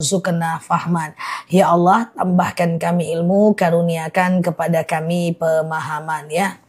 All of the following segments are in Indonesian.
warzuqna fahman. Ya Allah, tambahkan kami ilmu, karuniakan kepada kami pemahaman ya.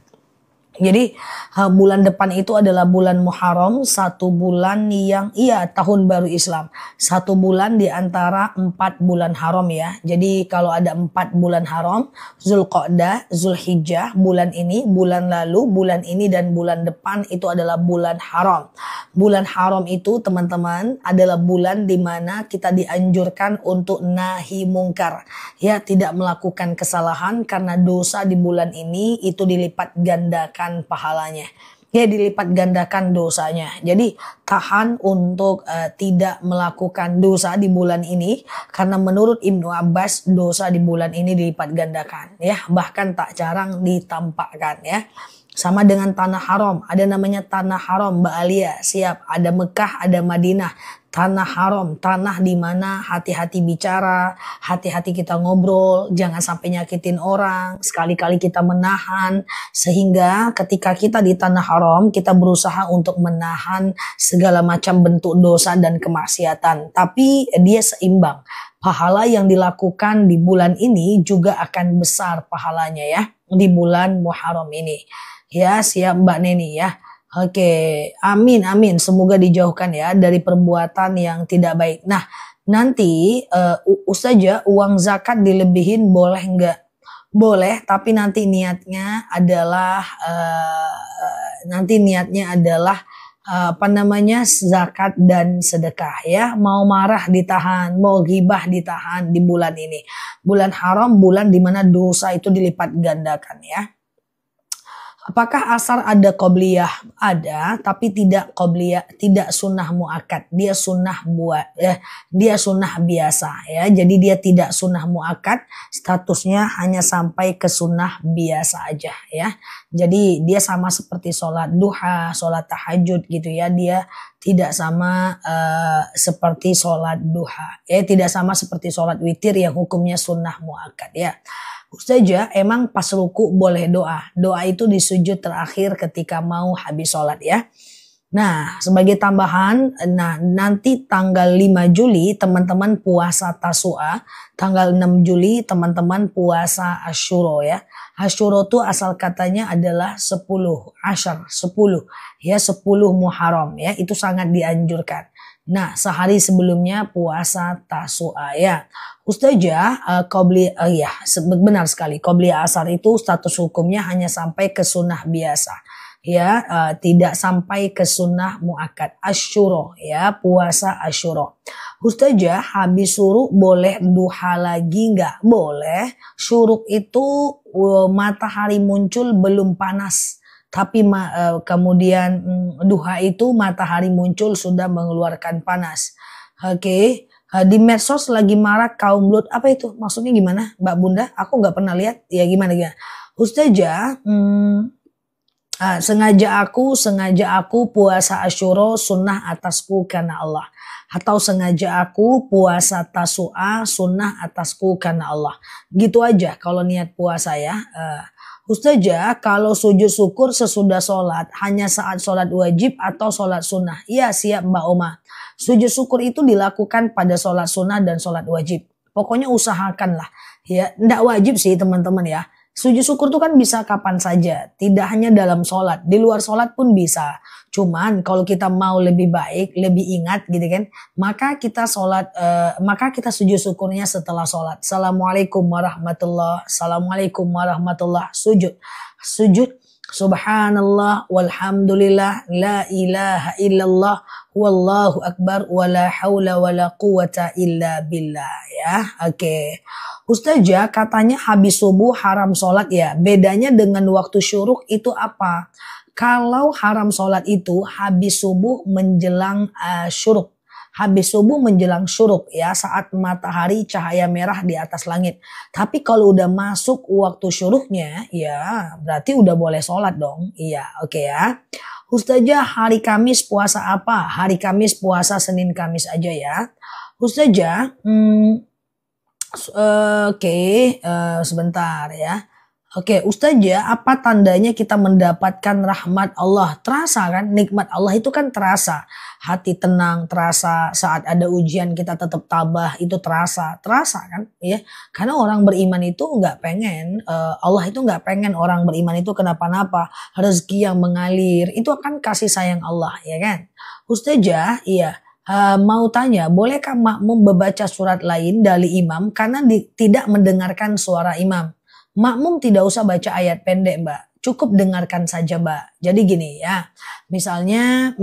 Jadi bulan depan itu adalah bulan Muharram, satu bulan yang tahun baru Islam, satu bulan di antara 4 bulan haram ya. Jadi kalau ada 4 bulan haram, Zulqa'dah, Zulhijjah, bulan ini, bulan lalu, bulan ini dan bulan depan itu adalah bulan haram. Bulan haram itu teman-teman adalah bulan di mana kita dianjurkan untuk nahi mungkar ya, tidak melakukan kesalahan karena dosa di bulan ini itu dilipat gandakan pahalanya ya, dilipat gandakan dosanya. Jadi tahan untuk tidak melakukan dosa di bulan ini karena menurut Ibnu Abbas dosa di bulan ini dilipat gandakan ya, bahkan tak jarang ditampakkan ya. Sama dengan tanah haram, ada namanya tanah haram Mbak Alia, siap, ada Mekah, ada Madinah. Tanah haram, tanah di mana hati-hati bicara, hati-hati kita ngobrol, jangan sampai nyakitin orang, sekali-kali kita menahan, sehingga ketika kita di tanah haram, kita berusaha untuk menahan segala macam bentuk dosa dan kemaksiatan. Tapi dia seimbang. Pahala yang dilakukan di bulan ini juga akan besar pahalanya ya, di bulan Muharram ini. Ya, siap Mbak Neni ya. Oke, amin amin. Semoga dijauhkan ya dari perbuatan yang tidak baik. Nah, nanti Ustazah, uang zakat dilebihin boleh nggak? Boleh, tapi nanti niatnya adalah zakat dan sedekah ya. Mau marah ditahan, mau ghibah ditahan di bulan ini. Bulan haram, bulan dimana dosa itu dilipat gandakan ya. Apakah asar ada qobliyah? Ada, tapi tidak qobliyah, tidak sunnah muakkad. Dia sunnah dia sunnah biasa ya. Jadi dia tidak sunnah muakkad, statusnya hanya sampai ke sunnah biasa aja ya. Jadi dia sama seperti sholat duha, sholat tahajud gitu ya. Dia tidak sama seperti sholat duha. Tidak sama seperti sholat witir yang hukumnya sunnah muakkad ya. Ustazah, emang pas ruku boleh doa. Doa itu di sujud terakhir ketika mau habis sholat ya. Nah, sebagai tambahan, nanti tanggal 5 Juli teman-teman puasa Tasu'a. Tanggal 6 Juli teman-teman puasa Asyuro ya. Asyuro itu asal katanya adalah 10 ya, 10 Muharram ya. Itu sangat dianjurkan. Nah, sehari sebelumnya puasa Tasu'a ya. Ustazah, benar sekali. Qobliyah asar itu status hukumnya hanya sampai ke sunnah biasa. Ya, tidak sampai ke sunnah muakkad. Asyuro ya, puasa Asyuro. Ustazah, habis syuruk boleh duha lagi nggak? Boleh. Syuruk itu matahari muncul belum panas. Tapi kemudian duha itu matahari muncul sudah mengeluarkan panas. Oke. Di medsos lagi marak kaum Lut. Apa itu? Maksudnya gimana Mbak Bunda? Aku nggak pernah lihat. Ya gimana? Ustazah, sengaja aku puasa Asyuro sunnah atasku karena Allah. Atau sengaja aku puasa Tasu'a sunnah atasku karena Allah. Gitu aja kalau niat puasa ya. Ustazah, kalau sujud syukur sesudah sholat hanya saat sholat wajib atau sholat sunnah? Iya, siap Mbak Oma. Sujud syukur itu dilakukan pada sholat sunnah dan sholat wajib. Pokoknya usahakanlah ya. Nggak wajib sih teman-teman ya. Sujud syukur itu kan bisa kapan saja, tidak hanya dalam sholat, di luar sholat pun bisa. Cuman kalau kita mau lebih baik, lebih ingat gitu kan, maka kita sujud syukurnya setelah sholat. Assalamualaikum warahmatullah, assalamualaikum warahmatullah, sujud. Subhanallah walhamdulillah la ilaha illallah wallahu akbar wala haula wala quwata illa billah ya. Oke. Ustazah, katanya habis subuh haram sholat ya. Bedanya dengan waktu syuruk itu apa? Kalau haram sholat itu habis subuh menjelang syuruk. Habis subuh menjelang syuruk ya, saat matahari cahaya merah di atas langit. Tapi kalau udah masuk waktu syuruknya ya berarti udah boleh sholat dong. Iya, oke ya. Ustazah, hari Kamis puasa apa? Hari Kamis puasa Senin Kamis aja ya. Ustazah, sebentar ya. Oke, Ustazah, apa tandanya kita mendapatkan rahmat Allah? Terasa kan, nikmat Allah itu kan terasa. Hati tenang, terasa. Saat ada ujian kita tetap tabah, itu terasa. Terasa kan, ya. Karena orang beriman itu nggak pengen, Allah itu nggak pengen orang beriman itu kenapa-napa. Rezeki yang mengalir, itu akan kasih sayang Allah, ya kan? Ustazah, iya. Mau tanya, bolehkah makmum membaca surat lain dari imam karena tidak mendengarkan suara imam? Makmum tidak usah baca ayat pendek, Mbak. Cukup dengarkan saja, Mbak. Jadi gini ya. Misalnya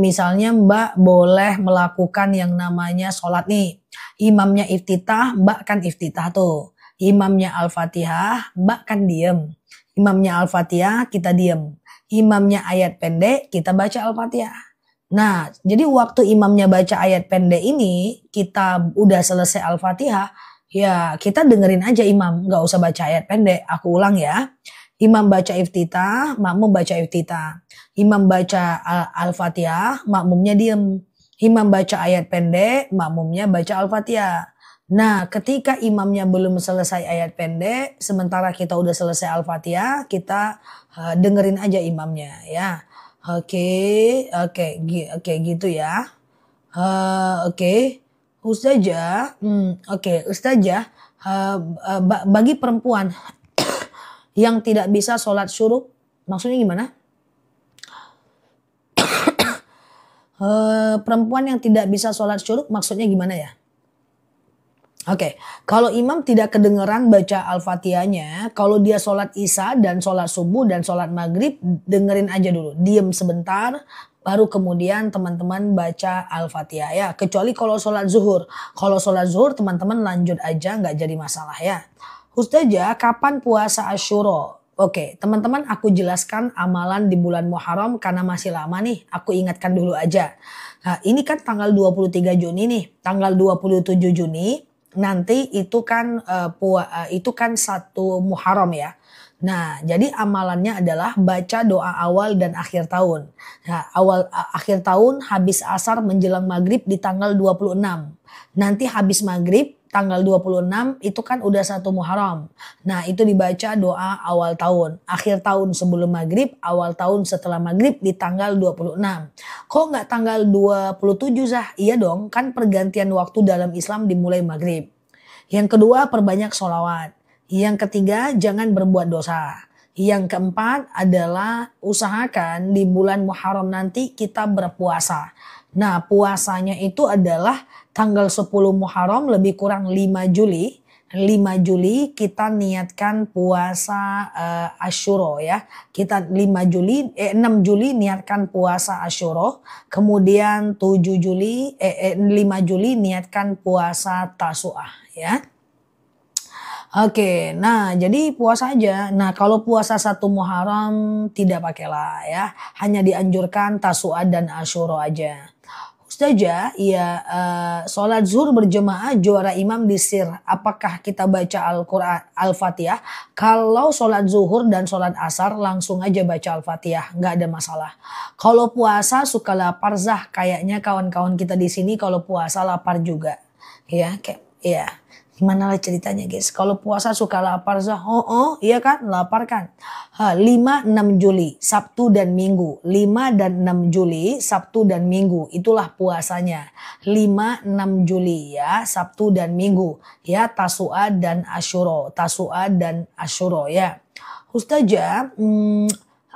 Mbak boleh melakukan yang namanya sholat nih. Imamnya iftitah, Mbak kan iftitah tuh. Imamnya Al-Fatihah, Mbak kan diem. Imamnya Al-Fatihah, kita diem. Imamnya ayat pendek, kita baca Al-Fatihah. Nah, jadi waktu imamnya baca ayat pendek ini, kita udah selesai Al-Fatihah, ya kita dengerin aja imam, nggak usah baca ayat pendek. Aku ulang ya. Imam baca iftitah, makmum baca iftitah. Imam baca Al-Fatihah, makmumnya diem. Imam baca ayat pendek, makmumnya baca Al-Fatihah. Nah, ketika imamnya belum selesai ayat pendek, sementara kita udah selesai Al-Fatihah, kita dengerin aja imamnya ya. Oke, gitu ya. Oke. Ustazah, Ustazah, bagi perempuan yang tidak bisa sholat syuruk, maksudnya gimana? Perempuan yang tidak bisa sholat syuruk maksudnya gimana ya? Oke, kalau imam tidak kedengeran baca Al-Fatihahnya, kalau dia sholat isya dan sholat subuh dan sholat maghrib, dengerin aja dulu, diem sebentar, baru kemudian teman-teman baca Al-Fatihah ya. Kecuali kalau sholat zuhur. Kalau sholat zuhur teman-teman lanjut aja, nggak jadi masalah ya. Ustazah, kapan puasa Asyura? Oke, teman-teman aku jelaskan amalan di bulan Muharram karena masih lama nih, aku ingatkan dulu aja. Nah, ini kan tanggal 23 Juni nih, tanggal 27 Juni. Nanti itu kan itu kan 1 Muharram ya. Nah, jadi amalannya adalah baca doa awal dan akhir tahun. Nah, akhir tahun habis asar menjelang maghrib di tanggal 26. Nanti habis maghrib tanggal 26 itu kan udah 1 Muharram. Nah, itu dibaca doa awal tahun. Akhir tahun sebelum maghrib, awal tahun setelah maghrib di tanggal 26. Kok nggak tanggal 27 Zah? Iya dong, kan pergantian waktu dalam Islam dimulai maghrib. Yang kedua, perbanyak sholawat. Yang ketiga, jangan berbuat dosa. Yang keempat adalah usahakan di bulan Muharram nanti kita berpuasa. Nah, puasanya itu adalah tanggal 10 Muharram lebih kurang 5 Juli. 5 Juli kita niatkan puasa Asyura ya. Kita 6 Juli niatkan puasa Asyura. Kemudian 5 Juli niatkan puasa Tasu'ah ya. Oke, nah jadi puasa aja. Nah kalau puasa 1 Muharram tidak pakailah ya. Hanya dianjurkan Tasu'ah dan Asyura aja. Ustazah, ya sholat zuhur berjemaah juara imam di sir. Apakah kita baca Al-Quran Al-Fatihah? Kalau sholat zuhur dan sholat asar langsung aja baca Al-Fatihah, nggak ada masalah. Kalau puasa suka lapar Zah, kayaknya kawan-kawan kita di sini kalau puasa lapar juga, ya kayak ya. Gimana lah ceritanya guys? Kalau puasa suka lapar Zah? Iya kan? Lapar kan? 5-6 Juli, Sabtu dan Minggu. 5 dan 6 Juli, Sabtu dan Minggu. Itulah puasanya. 5-6 Juli ya, Sabtu dan Minggu. Ya, Tasu'ah dan Asyura. Tasu'ah dan Asyura ya. Ustazah,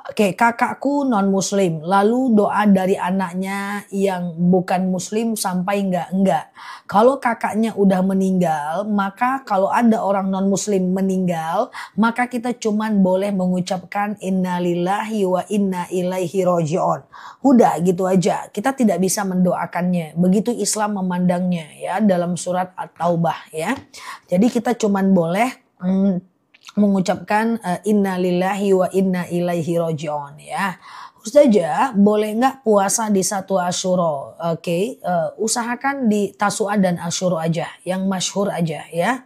Oke, kakakku non muslim, lalu doa dari anaknya yang bukan muslim sampai enggak. Kalau kakaknya udah meninggal, maka kalau ada orang non muslim meninggal, maka kita cuman boleh mengucapkan innalillahi wa inna ilaihi raji'un. Udah gitu aja, kita tidak bisa mendoakannya. Begitu Islam memandangnya ya dalam surat At-Taubah ya. Jadi kita cuman boleh mengucapkan innalillahi wa inna ilaihi raji'un ya. Ustazah, boleh nggak puasa di 1 Asyura? Oke, usahakan di Tasu'ah dan Asyura aja, yang masyhur aja ya.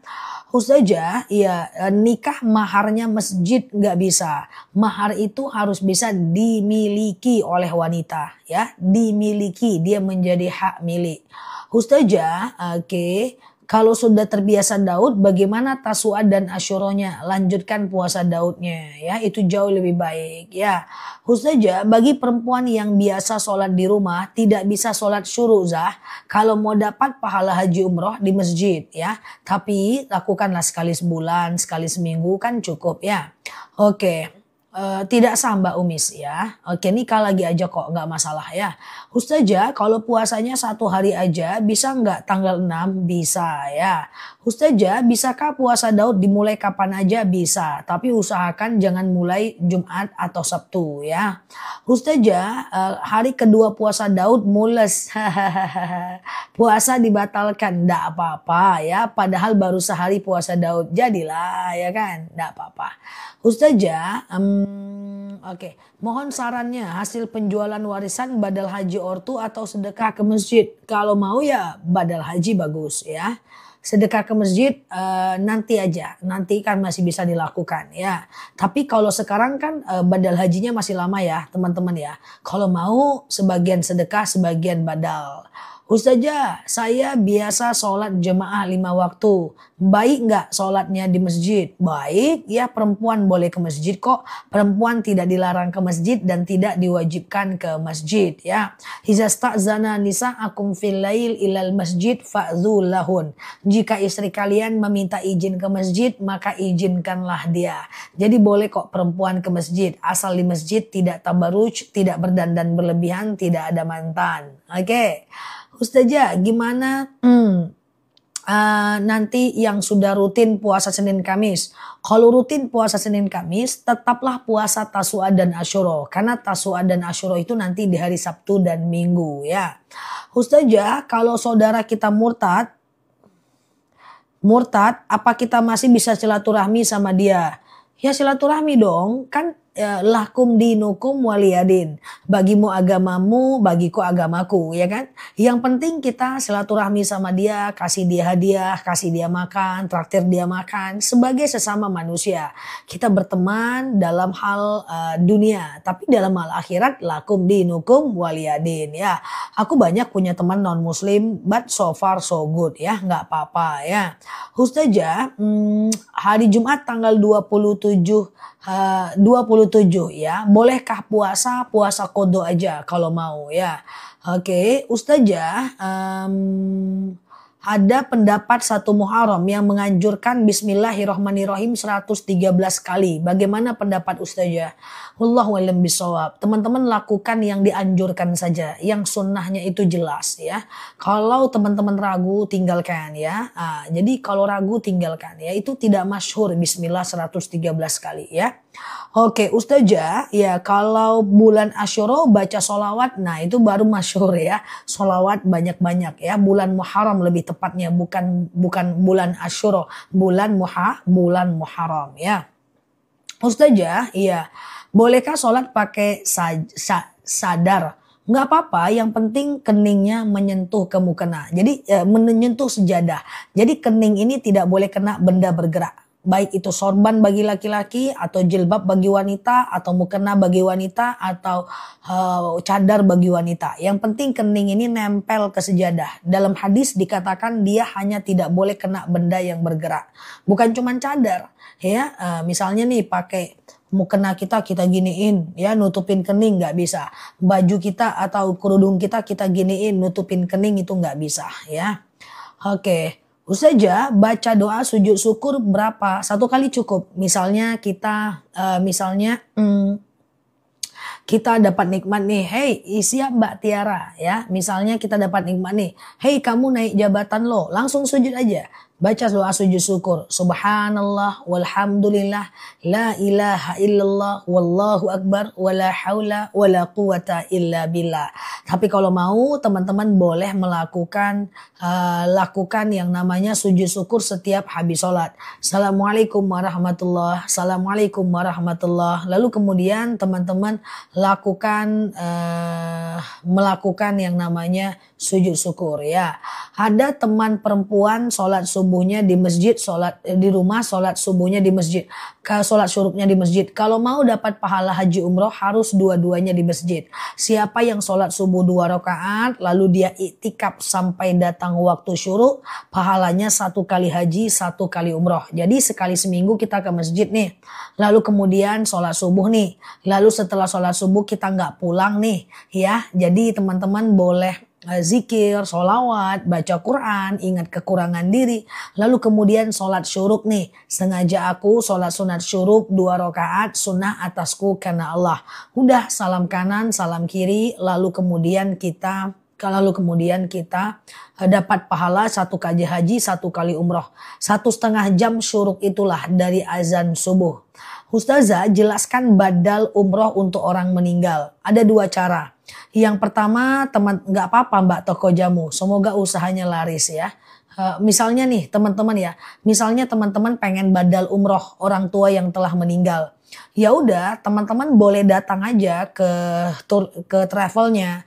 Ustazah, ya nikah maharnya masjid nggak bisa. Mahar itu harus bisa dimiliki oleh wanita ya, dimiliki, dia menjadi hak milik. Ustazah, oke. Kalau sudah terbiasa Daud, bagaimana Tasu'a dan Asyuronya? Lanjutkan puasa Daudnya, ya, itu jauh lebih baik, ya. Khususnya bagi perempuan yang biasa sholat di rumah, tidak bisa sholat syuruzah, kalau mau dapat pahala haji umroh di masjid, ya. Tapi lakukanlah sekali sebulan, sekali seminggu kan cukup, ya. Oke. Tidak sah Mbak Umis, ya. Oke, nikah lagi aja kok, nggak masalah, ya. Ustazah, kalau puasanya 1 hari aja, bisa nggak tanggal 6? Bisa, ya. Ustazah, bisakah puasa Daud dimulai kapan aja? Bisa, tapi usahakan jangan mulai Jumat atau Sabtu, ya. Ustazah, hari kedua puasa Daud mules. Puasa dibatalkan, nggak apa-apa, ya. Padahal baru sehari puasa Daud, jadilah, ya kan, nggak apa-apa. Ustazah, oke. Mohon sarannya, hasil penjualan warisan badal haji ortu atau sedekah ke masjid? Kalau mau ya badal haji bagus, ya. Sedekah ke masjid nanti aja, nanti kan masih bisa dilakukan, ya. Tapi kalau sekarang kan badal hajinya masih lama ya teman-teman, ya. Kalau mau sebagian sedekah, sebagian badal. Ustazah, saya biasa sholat jemaah 5 waktu. Baik nggak sholatnya di masjid? Baik, ya, perempuan boleh ke masjid kok. Perempuan tidak dilarang ke masjid dan tidak diwajibkan ke masjid, ya. Iza sta'zana nisa'akum fil lail ilal masjid fa'dhu lahun. Jika istri kalian meminta izin ke masjid, maka izinkanlah dia. Jadi boleh kok perempuan ke masjid, asal di masjid tidak tabaruj, tidak berdandan berlebihan, tidak ada mantan. Oke. Ustazah, gimana nanti yang sudah rutin puasa Senin Kamis? Kalau rutin puasa Senin Kamis, tetaplah puasa Tasu'a dan Asyura. Karena Tasu'a dan Asyura itu nanti di hari Sabtu dan Minggu, ya. Ustazah, kalau saudara kita murtad, apa kita masih bisa silaturahmi sama dia? Ya silaturahmi dong, kan lakum dinukum waliyadin. Bagimu agamamu, bagiku agamaku, ya kan? Yang penting kita silaturahmi sama dia, kasih dia hadiah, kasih dia makan, traktir dia makan. Sebagai sesama manusia, kita berteman dalam hal dunia, tapi dalam hal akhirat lakum dinukum waliyadin, ya. Aku banyak punya teman non muslim, but so far so good, ya, nggak apa-apa, ya. Ustazah, hari Jumat tanggal 27 ya, bolehkah puasa qodho aja kalau mau, ya. Oke, Ustazah, ada pendapat satu Muharram yang menganjurkan Bismillahirrahmanirrahim 113 kali. Bagaimana pendapat Ustazah? Wallahu a'lam bishawab. Teman-teman lakukan yang dianjurkan saja. Yang sunnahnya itu jelas, ya. Kalau teman-teman ragu tinggalkan, ya. Jadi kalau ragu tinggalkan, ya. Itu tidak masyhur Bismillah 113 kali, ya. Oke, Ustazah, ya, kalau bulan Asyura baca sholawat, nah itu baru masyhur, ya. Sholawat banyak-banyak, ya. Bulan Muharram lebih tepatnya, bukan bulan Asyura, bulan Muharram, ya. Ustazah, iya, bolehkah sholat pakai sadar? Nggak apa-apa, yang penting keningnya menyentuh ke mukena. Jadi menyentuh sejadah. Jadi kening ini tidak boleh kena benda bergerak. Baik itu sorban bagi laki-laki, atau jilbab bagi wanita, atau mukena bagi wanita, atau cadar bagi wanita. Yang penting kening ini nempel ke sejadah. Dalam hadis dikatakan dia hanya tidak boleh kena benda yang bergerak. Bukan cuma cadar, ya. Misalnya nih pakai mukena kita giniin, ya, nutupin kening nggak bisa. Baju kita atau kerudung kita giniin, nutupin kening, itu nggak bisa, ya. Oke. Ustazah, baca doa sujud syukur berapa? 1 kali cukup. Misalnya kita kita dapat nikmat nih, hey siap Mbak Tiara, ya. Misalnya kita dapat nikmat nih, hey kamu naik jabatan lo, langsung sujud aja. Baca doa sujud syukur. Subhanallah walhamdulillah la ilaha illallah wallahu akbar wala haula wala quwata illa billah. Tapi kalau mau teman-teman boleh melakukan yang namanya sujud syukur setiap habis sholat. Assalamualaikum warahmatullah, assalamualaikum warahmatullah. Lalu kemudian teman-teman melakukan yang namanya sujud syukur, ya. Ada teman perempuan sholat subuh subuhnya di masjid, sholat di rumah, sholat subuhnya di masjid, sholat syuruknya di masjid. Kalau mau dapat pahala haji umroh harus dua-duanya di masjid. Siapa yang sholat subuh 2 rakaat lalu dia iktikaf sampai datang waktu syuruk, pahalanya 1 kali haji, 1 kali umroh. Jadi sekali seminggu kita ke masjid nih, lalu kemudian sholat subuh nih, lalu setelah sholat subuh kita nggak pulang nih ya. Jadi teman-teman boleh zikir, sholawat, baca Quran, ingat kekurangan diri. Lalu kemudian sholat syuruk nih. Sengaja aku sholat sunat syuruk 2 rakaat sunnah atasku karena Allah. Udah salam kanan, salam kiri. Lalu kemudian kita dapat pahala 1 kali haji, 1 kali umroh. 1,5 jam syuruk itulah dari azan subuh. Ustazah jelaskan badal umroh untuk orang meninggal. Ada 2 cara. Yang pertama, nggak apa-apa Mbak toko jamu, semoga usahanya laris ya. Misalnya nih teman-teman ya, misalnya teman-teman pengen badal umroh orang tua yang telah meninggal. Ya udah teman-teman boleh datang aja ke travelnya,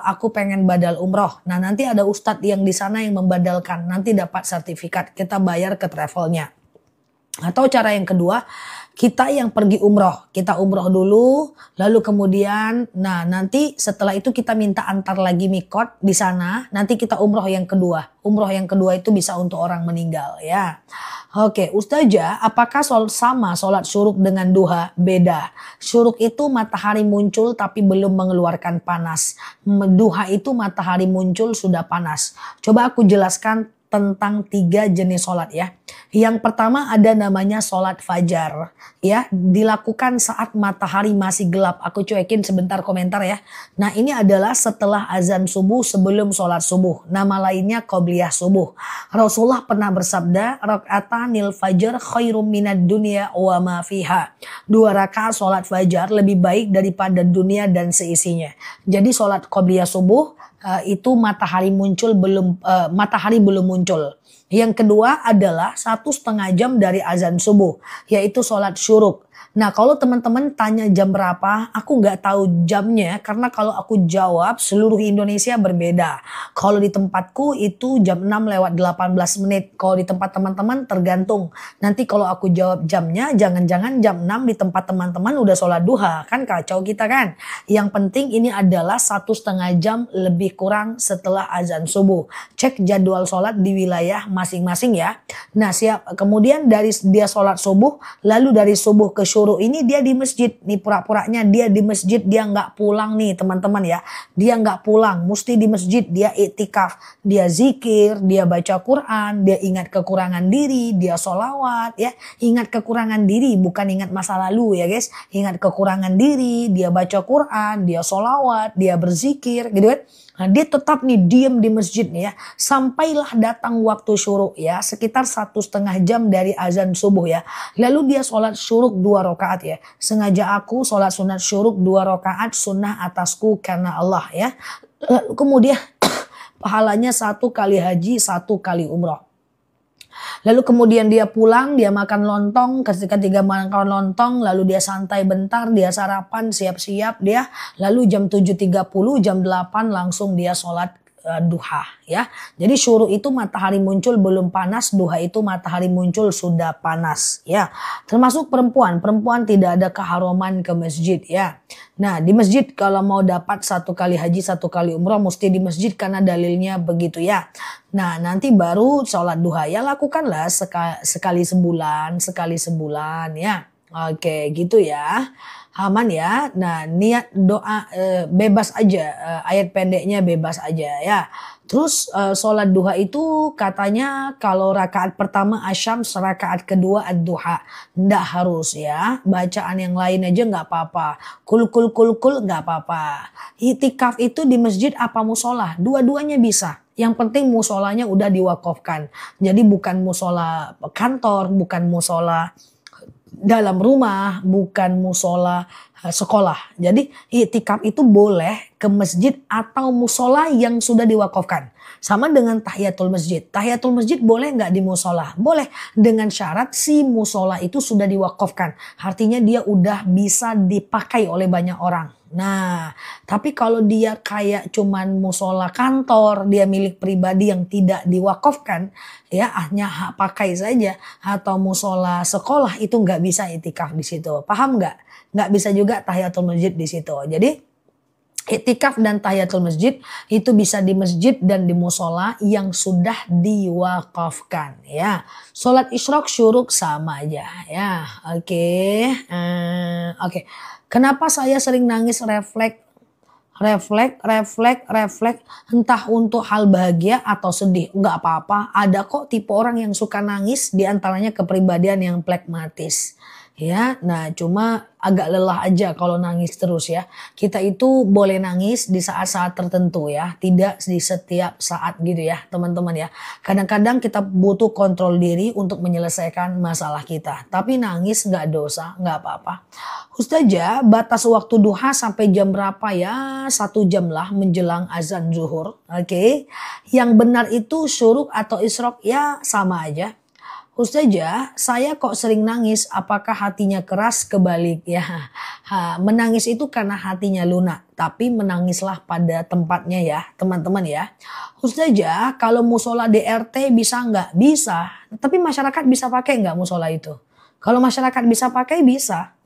aku pengen badal umroh. Nah nanti ada ustadz yang di sana yang membadalkan, nanti dapat sertifikat, kita bayar ke travelnya. Atau cara yang kedua, kita yang pergi umroh, kita umroh dulu, lalu kemudian, nah nanti setelah itu kita minta antar lagi mikot di sana, nanti kita umroh yang kedua. Umroh yang kedua itu bisa untuk orang meninggal ya. Oke, Ustazah, apakah sama sholat syuruk dengan duha? Beda. Syuruk itu matahari muncul tapi belum mengeluarkan panas. Duha itu matahari muncul sudah panas. Coba aku jelaskan tentang 3 jenis sholat ya. Yang pertama ada namanya sholat fajar ya, dilakukan saat matahari masih gelap. Aku cuekin sebentar komentar ya. Nah ini adalah setelah azan subuh sebelum sholat subuh. Nama lainnya qobliyah subuh. Rasulullah pernah bersabda, rakaatanil fajar khairum minad dunya wa ma fiha. 2 rakaat sholat fajar lebih baik daripada dunia dan seisinya. Jadi sholat qobliyah subuh itu matahari belum muncul. Yang kedua adalah 1,5 jam dari azan subuh, yaitu sholat syuruk. Nah kalau teman-teman tanya jam berapa, aku nggak tahu jamnya karena kalau aku jawab seluruh Indonesia berbeda. Kalau di tempatku itu jam 6 lewat 18 menit. Kalau di tempat teman-teman tergantung. Nanti kalau aku jawab jamnya, jangan-jangan jam 6 di tempat teman-teman udah sholat duha. Kan kacau kita kan. Yang penting ini adalah 1,5 jam lebih kurang setelah azan subuh. Cek jadwal sholat di wilayah masing-masing ya. Nah kemudian dari dia sholat subuh, lalu dari subuh ke syuruk ini dia di masjid nih, pura-puranya dia di masjid, dia nggak pulang nih teman-teman ya, dia nggak pulang, mesti di masjid, dia iktikaf, dia zikir, dia baca Quran, dia ingat kekurangan diri, dia sholawat ya, ingat kekurangan diri bukan ingat masa lalu ya guys, ingat kekurangan diri, dia baca Quran, dia sholawat, dia berzikir gitu kan. Nah dia tetap nih diem di masjid nih ya, sampailah datang waktu syuruk ya, sekitar 1,5 jam dari azan subuh ya. Lalu dia sholat syuruk 2 rakaat ya. Sengaja aku sholat sunat syuruk 2 rakaat sunnah atasku karena Allah ya. Lalu kemudian pahalanya 1 kali haji, 1 kali umroh. Lalu kemudian dia pulang, dia makan lontong, ketika makan lontong, lalu dia santai bentar, dia sarapan, siap-siap dia, lalu jam 7.30, jam 8 langsung dia sholat duha ya. Jadi syuruk itu matahari muncul belum panas, duha itu matahari muncul sudah panas ya. Termasuk perempuan tidak ada keharuman ke masjid ya. Nah di masjid kalau mau dapat 1 kali haji 1 kali umroh mesti di masjid karena dalilnya begitu ya. Nah nanti baru sholat duha ya, lakukanlah sekali sebulan ya. Oke gitu ya. Aman ya. Nah niat doa bebas aja, ayat pendeknya bebas aja ya. Terus sholat duha itu katanya kalau rakaat pertama asyams, rakaat kedua ad-duha. Nggak harus ya, bacaan yang lain aja nggak apa-apa. Kul nggak apa-apa. Itikaf itu di masjid apa musola, dua-duanya bisa. Yang penting musolanya udah diwakafkan. Jadi bukan musola kantor, bukan musola dalam rumah, bukan musola sekolah. Jadi iktikaf itu boleh ke masjid atau musola yang sudah diwakafkan. Sama dengan tahiyatul masjid. Tahiyatul masjid boleh nggak di musola? Boleh, dengan syarat si musola itu sudah diwakafkan. Artinya dia udah bisa dipakai oleh banyak orang. Nah, tapi kalau dia kayak cuman musola kantor, dia milik pribadi yang tidak diwakafkan, ya hanya hak pakai saja, atau musola sekolah itu nggak bisa itikaf di situ. Paham nggak? Nggak bisa juga tahiyatul masjid di situ. Jadi iktikaf dan tahiyatul masjid itu bisa di masjid dan di musola yang sudah diwakafkan ya. Salat isyraq syuruk sama aja ya. Oke. Oke. Kenapa saya sering nangis refleks entah untuk hal bahagia atau sedih? Enggak apa-apa. Ada kok tipe orang yang suka nangis, diantaranya kepribadian yang plekmatis. Ya, nah cuma agak lelah aja kalau nangis terus ya. Kita itu boleh nangis di saat-saat tertentu ya, tidak di setiap saat gitu ya teman-teman ya. Kadang-kadang kita butuh kontrol diri untuk menyelesaikan masalah kita. Tapi nangis nggak dosa, nggak apa-apa. Ustazah, batas waktu duha sampai jam berapa ya? 1 jam lah menjelang azan zuhur. Oke. Yang benar itu syuruk atau isyraq ya sama aja. Ustazah, saya kok sering nangis, apakah hatinya keras? Kebalik ya. Menangis itu karena hatinya lunak, tapi menangislah pada tempatnya ya teman-teman ya. Ustazah, kalau musola DRT bisa nggak? Bisa, tapi masyarakat bisa pakai nggak musola itu? Kalau masyarakat bisa pakai bisa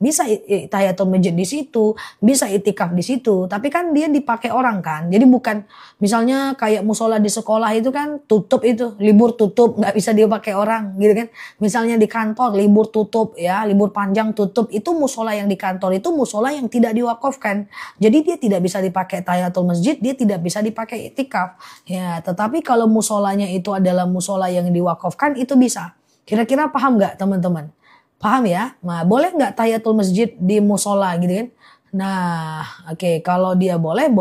tahiyatul masjid di situ, bisa itikaf di situ. Tapi kan dia dipakai orang kan. Jadi bukan misalnya kayak musola di sekolah itu kan tutup itu, libur tutup, nggak bisa dipakai orang gitu kan. Misalnya di kantor libur tutup ya, libur panjang tutup. Itu musola yang di kantor itu musola yang tidak diwakafkan. Jadi dia tidak bisa dipakai tahiyatul masjid, dia tidak bisa dipakai itikaf. Ya, tetapi kalau musolanya itu adalah musola yang diwakafkan itu bisa. Kira-kira paham nggak teman-teman? Paham ya? Nah, boleh nggak tahiyatul masjid di musola gitu kan? Nah, oke, kalau dia boleh.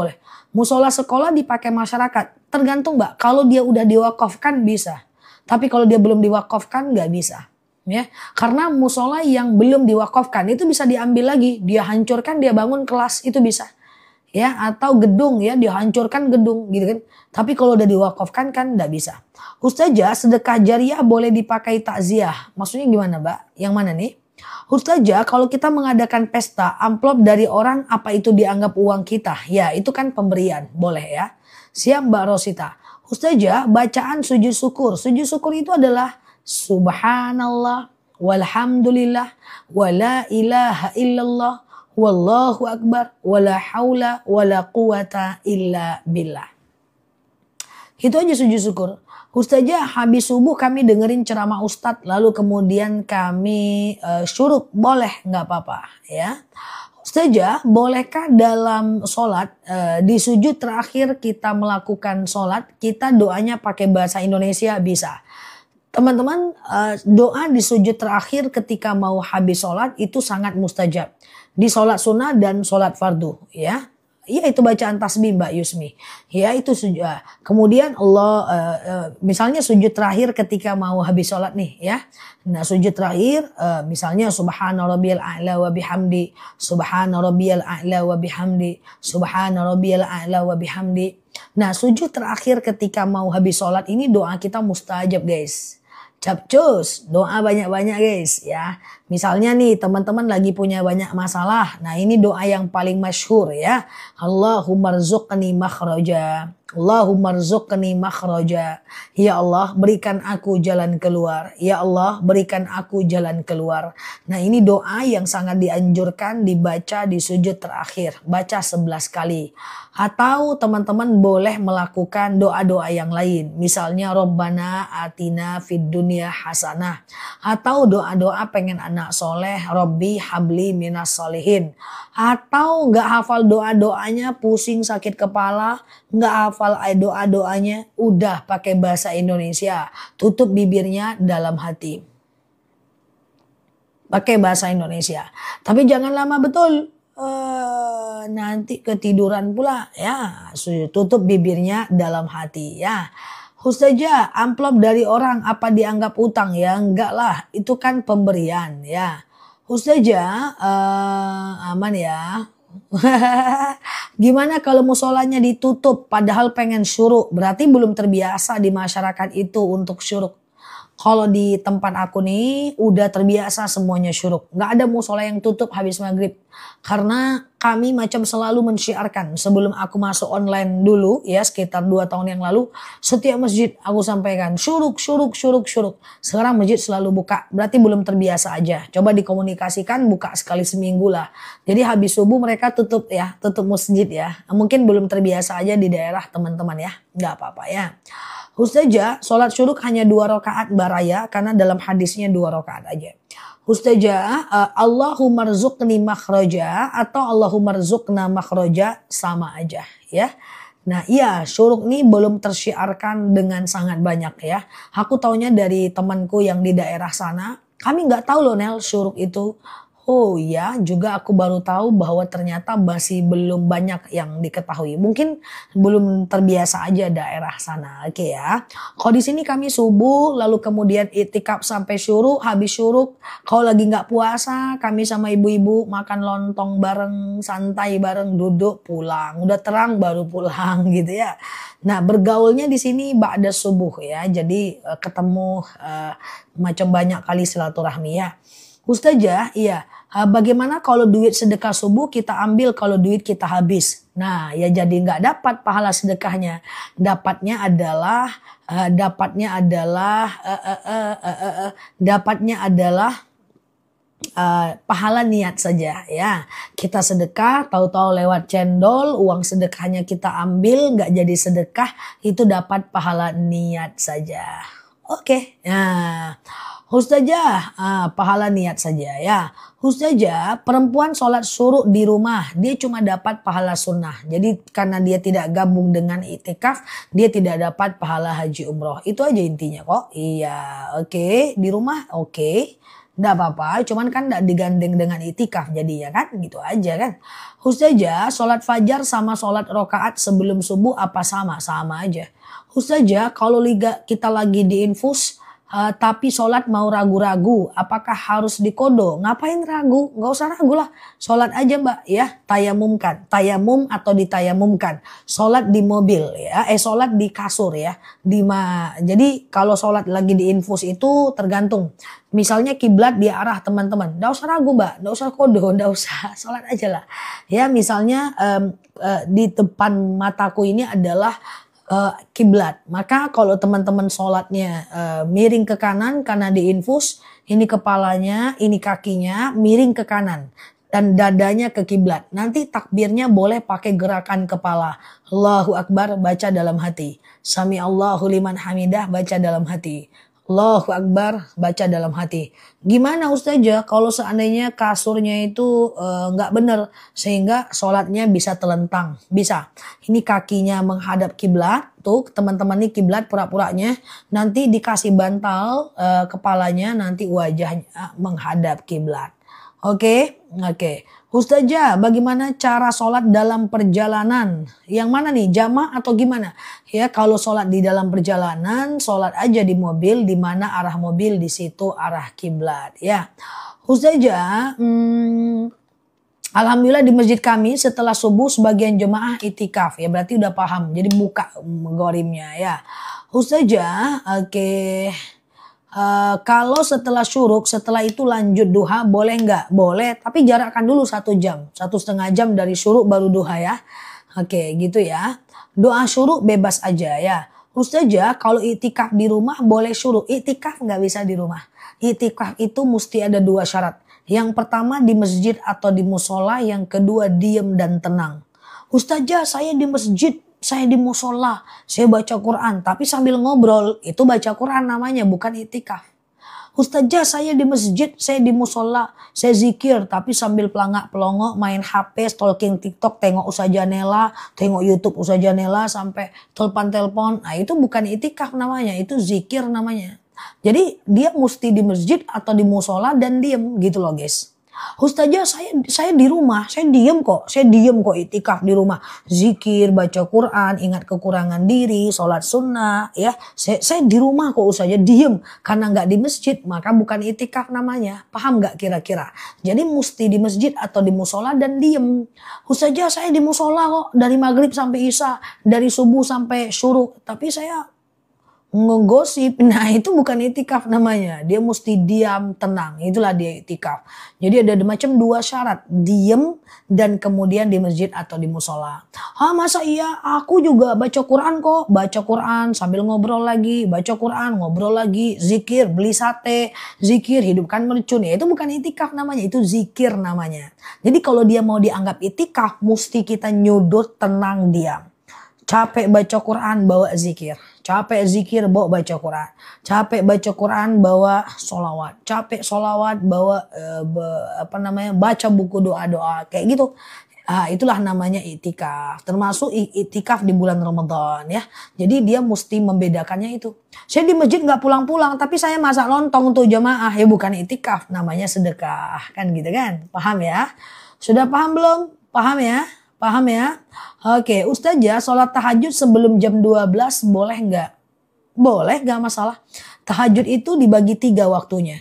Musola sekolah dipakai masyarakat. Tergantung Mbak, kalau dia udah diwakafkan bisa. Tapi kalau dia belum diwakafkan nggak bisa. Ya, karena musola yang belum diwakafkan itu bisa diambil lagi. Dia hancurkan, dia bangun kelas, itu bisa. Ya, atau gedung ya, dihancurkan gedung gitu kan. Tapi kalau udah diwakafkan kan nggak bisa. Ustazah, sedekah jariah boleh dipakai takziah. Maksudnya gimana Mbak? Yang mana nih? Ustazah, kalau kita mengadakan pesta, amplop dari orang apa itu dianggap uang kita? Ya, itu kan pemberian, boleh ya. Siap Mbak Rosita. Ustazah, bacaan sujud syukur. Sujud syukur itu adalah subhanallah, walhamdulillah, wala ilaha illallah, wallahu akbar, wala haula, wala quwata illa billah. Itu aja sujud syukur. Ustazah, habis subuh kami dengerin ceramah Ustadz, lalu kemudian kami syuruk, boleh nggak apa-apa ya. Ustazah, bolehkah dalam sholat di sujud terakhir kita melakukan sholat, kita doanya pakai bahasa Indonesia? Bisa. Teman-teman, doa di sujud terakhir ketika mau habis sholat itu sangat mustajab. Di sholat sunnah dan sholat fardu ya. Iya, itu bacaan tasbih Mbak Yusmi. Ya, itu sujud. Kemudian misalnya sujud terakhir ketika mau habis sholat nih ya. Nah, sujud terakhir misalnya subhana rabbiyal a'la wa bihamdi, subhana rabbiyal a'la wa bihamdi, subhana rabbiyal a'la wa bihamdi. Nah, sujud terakhir ketika mau habis sholat ini doa kita mustajab guys. Capcus, doa banyak-banyak guys ya. Misalnya nih teman-teman lagi punya banyak masalah. Nah, ini doa yang paling masyhur ya. Allahumma rzuqni makhraja. Allahumma rzuqni makhraja. Ya Allah, berikan aku jalan keluar. Ya Allah, berikan aku jalan keluar. Nah, ini doa yang sangat dianjurkan dibaca di sujud terakhir. Baca 11 kali. Atau teman-teman boleh melakukan doa-doa yang lain. Misalnya Rabbana atina fid dunya hasanah. Atau doa-doa pengen anak soleh, Robbi habli minas solihin. Atau nggak hafal doa-doanya, pusing sakit kepala, nggak hafal doa-doanya, udah pakai bahasa Indonesia. Tutup bibirnya dalam hati. Pakai bahasa Indonesia. Tapi jangan lama betul. Nanti ketiduran pula ya. Tutup bibirnya dalam hati ya. Ustazah, amplop dari orang apa dianggap utang ya? Enggak lah, itu kan pemberian ya. Ustazah, aman ya. Gimana kalau musolanya ditutup padahal pengen syuruk? Berarti belum terbiasa di masyarakat itu untuk syuruk. Kalau di tempat aku nih udah terbiasa semuanya syuruk. Nggak ada musola yang tutup habis maghrib. Karena kami macam selalu mensyiarkan. Sebelum aku masuk online dulu ya sekitar 2 tahun yang lalu. Setiap masjid aku sampaikan syuruk, syuruk, syuruk, syuruk. Sekarang masjid selalu buka. Berarti belum terbiasa aja. Coba dikomunikasikan buka sekali seminggu lah. Jadi habis subuh mereka tutup ya. Tutup masjid ya. Mungkin belum terbiasa aja di daerah teman-teman ya. Nggak apa-apa ya. Ustazah, sholat syuruk hanya 2 rakaat baraya karena dalam hadisnya 2 rakaat aja. Ustazah, Allahumma rzuqni makhraja atau Allahumma rzuqna makhraja sama aja ya. Nah iya syuruk ini belum tersyiarkan dengan sangat banyak ya. Aku taunya dari temanku yang di daerah sana. Kami nggak tahu loh Nel syuruk itu. Oh ya, juga aku baru tahu bahwa ternyata masih belum banyak yang diketahui. Mungkin belum terbiasa aja daerah sana. Oke ya. Kalau di sini kami subuh, lalu kemudian itikaf sampai syuruk, habis syuruk. Kalau lagi nggak puasa, kami sama ibu-ibu makan lontong bareng, santai bareng, duduk pulang. Udah terang baru pulang gitu ya. Nah bergaulnya di sini ba'da subuh ya. Jadi ketemu macam banyak kali silaturahmi ya. Ustazah, iya. Bagaimana kalau duit sedekah subuh kita ambil kalau duit kita habis? Nah, ya jadi nggak dapat pahala sedekahnya. Dapatnya adalah pahala niat saja ya. Kita sedekah, tahu-tahu lewat cendol, uang sedekahnya kita ambil, nggak jadi sedekah, itu dapat pahala niat saja. Oke. Nah, Ustazah, pahala niat saja ya. Ustazah, perempuan sholat syuruk di rumah, dia cuma dapat pahala sunnah. Jadi karena dia tidak gabung dengan itikaf, dia tidak dapat pahala haji umroh. Itu aja intinya kok. Iya, oke. Di rumah oke. Nggak apa-apa, cuman kan nggak digandeng dengan itikaf jadinya kan, gitu aja kan. Ustazah, sholat fajar sama sholat rokaat sebelum subuh apa sama? Sama aja. Ustazah, kalau kita lagi di infus, tapi sholat mau ragu-ragu, apakah harus dikodo? Ngapain ragu? Nggak usah ragu lah. Sholat aja mbak ya, tayamumkan. Tayamum atau ditayamumkan. Sholat di mobil ya, sholat di kasur ya. Jadi kalau sholat lagi di infus itu tergantung. Misalnya kiblat di arah teman-teman. Nggak usah ragu mbak, nggak usah kodo, nggak usah. Sholat aja lah. Ya misalnya di depan mataku ini adalah kiblat. Maka kalau teman-teman sholatnya miring ke kanan karena diinfus, ini kepalanya, ini kakinya miring ke kanan dan dadanya ke kiblat. Nanti takbirnya boleh pakai gerakan kepala. Allahu Akbar baca dalam hati. Sami Allahu liman hamidah baca dalam hati. Allahu Akbar baca dalam hati. Gimana Ustazah kalau seandainya kasurnya itu nggak benar sehingga sholatnya bisa telentang? Bisa. Ini kakinya menghadap kiblat. Tuh teman-teman ini kiblat pura-puranya. Nanti dikasih bantal kepalanya nanti wajahnya menghadap kiblat. Oke. Ustazah, bagaimana cara sholat dalam perjalanan? Yang mana nih, jamaah atau gimana? Ya, kalau sholat di dalam perjalanan, sholat aja di mobil, di mana arah mobil di situ arah kiblat. Ya, Ustazah, alhamdulillah di masjid kami setelah subuh sebagian jemaah itikaf. Ya, berarti udah paham. Jadi buka gorimnya ya. Ustazah, oke. Kalau setelah syuruk, setelah itu lanjut duha, boleh nggak? Boleh, tapi jarakkan dulu 1 jam. 1,5 jam dari syuruk baru duha ya. Oke, gitu ya. Doa syuruk bebas aja ya. Ustazah, kalau itikaf di rumah boleh syuruk. Itikaf nggak bisa di rumah. Itikaf itu mesti ada 2 syarat. Yang pertama di masjid atau di musola, yang kedua diem dan tenang. Ustazah, saya di masjid, saya di musola, saya baca Quran, tapi sambil ngobrol, itu baca Quran namanya, bukan itikaf. Ustazah, saya di masjid, saya di musola, saya zikir, tapi sambil pelangak-pelongok, main HP, stalking TikTok, tengok Ustazah Nela, tengok YouTube Ustazah Nela, sampai telepon-telepon. Nah itu bukan itikaf namanya, itu zikir namanya. Jadi dia mesti di masjid atau di musola dan diem gitu loh guys. Ustazah, saya di rumah, saya diem kok itikaf di rumah, zikir, baca Quran, ingat kekurangan diri, sholat sunnah, ya, saya di rumah kok Ustazah, diem, karena nggak di masjid, maka bukan itikaf namanya, paham nggak kira-kira? Jadi mesti di masjid atau di musola dan diem. Ustazah, saya di musola kok, dari maghrib sampai isya, dari subuh sampai syuruk, tapi saya ngegosip, nah itu bukan itikaf namanya. Dia mesti diam, tenang. Itulah dia itikaf. Jadi ada macam dua syarat, diem dan kemudian di masjid atau di musola. Masa iya? Aku juga baca Quran kok. Baca Quran sambil ngobrol lagi, baca Quran, ngobrol lagi, zikir, beli sate, zikir, hidupkan mercun. Ya itu bukan itikaf namanya, itu zikir namanya. Jadi kalau dia mau dianggap itikaf, mesti kita nyudut, tenang, diam. Capek baca Quran, bawa zikir. Capek zikir, bawa baca Quran. Capek baca Quran, bawa solawat. Capek solawat, bawa baca buku doa-doa. Kayak gitu. Itulah namanya itikaf. Termasuk itikaf di bulan Ramadan ya. Jadi dia mesti membedakannya itu. Saya di masjid nggak pulang-pulang, tapi saya masak lontong untuk jamaah. Ya bukan itikaf, namanya sedekah. Kan gitu kan. Paham ya? Sudah paham belum? Paham ya? Paham ya? Oke, Ustazah, sholat tahajud sebelum jam 12 boleh nggak? Boleh, nggak masalah. Tahajud itu dibagi 3 waktunya.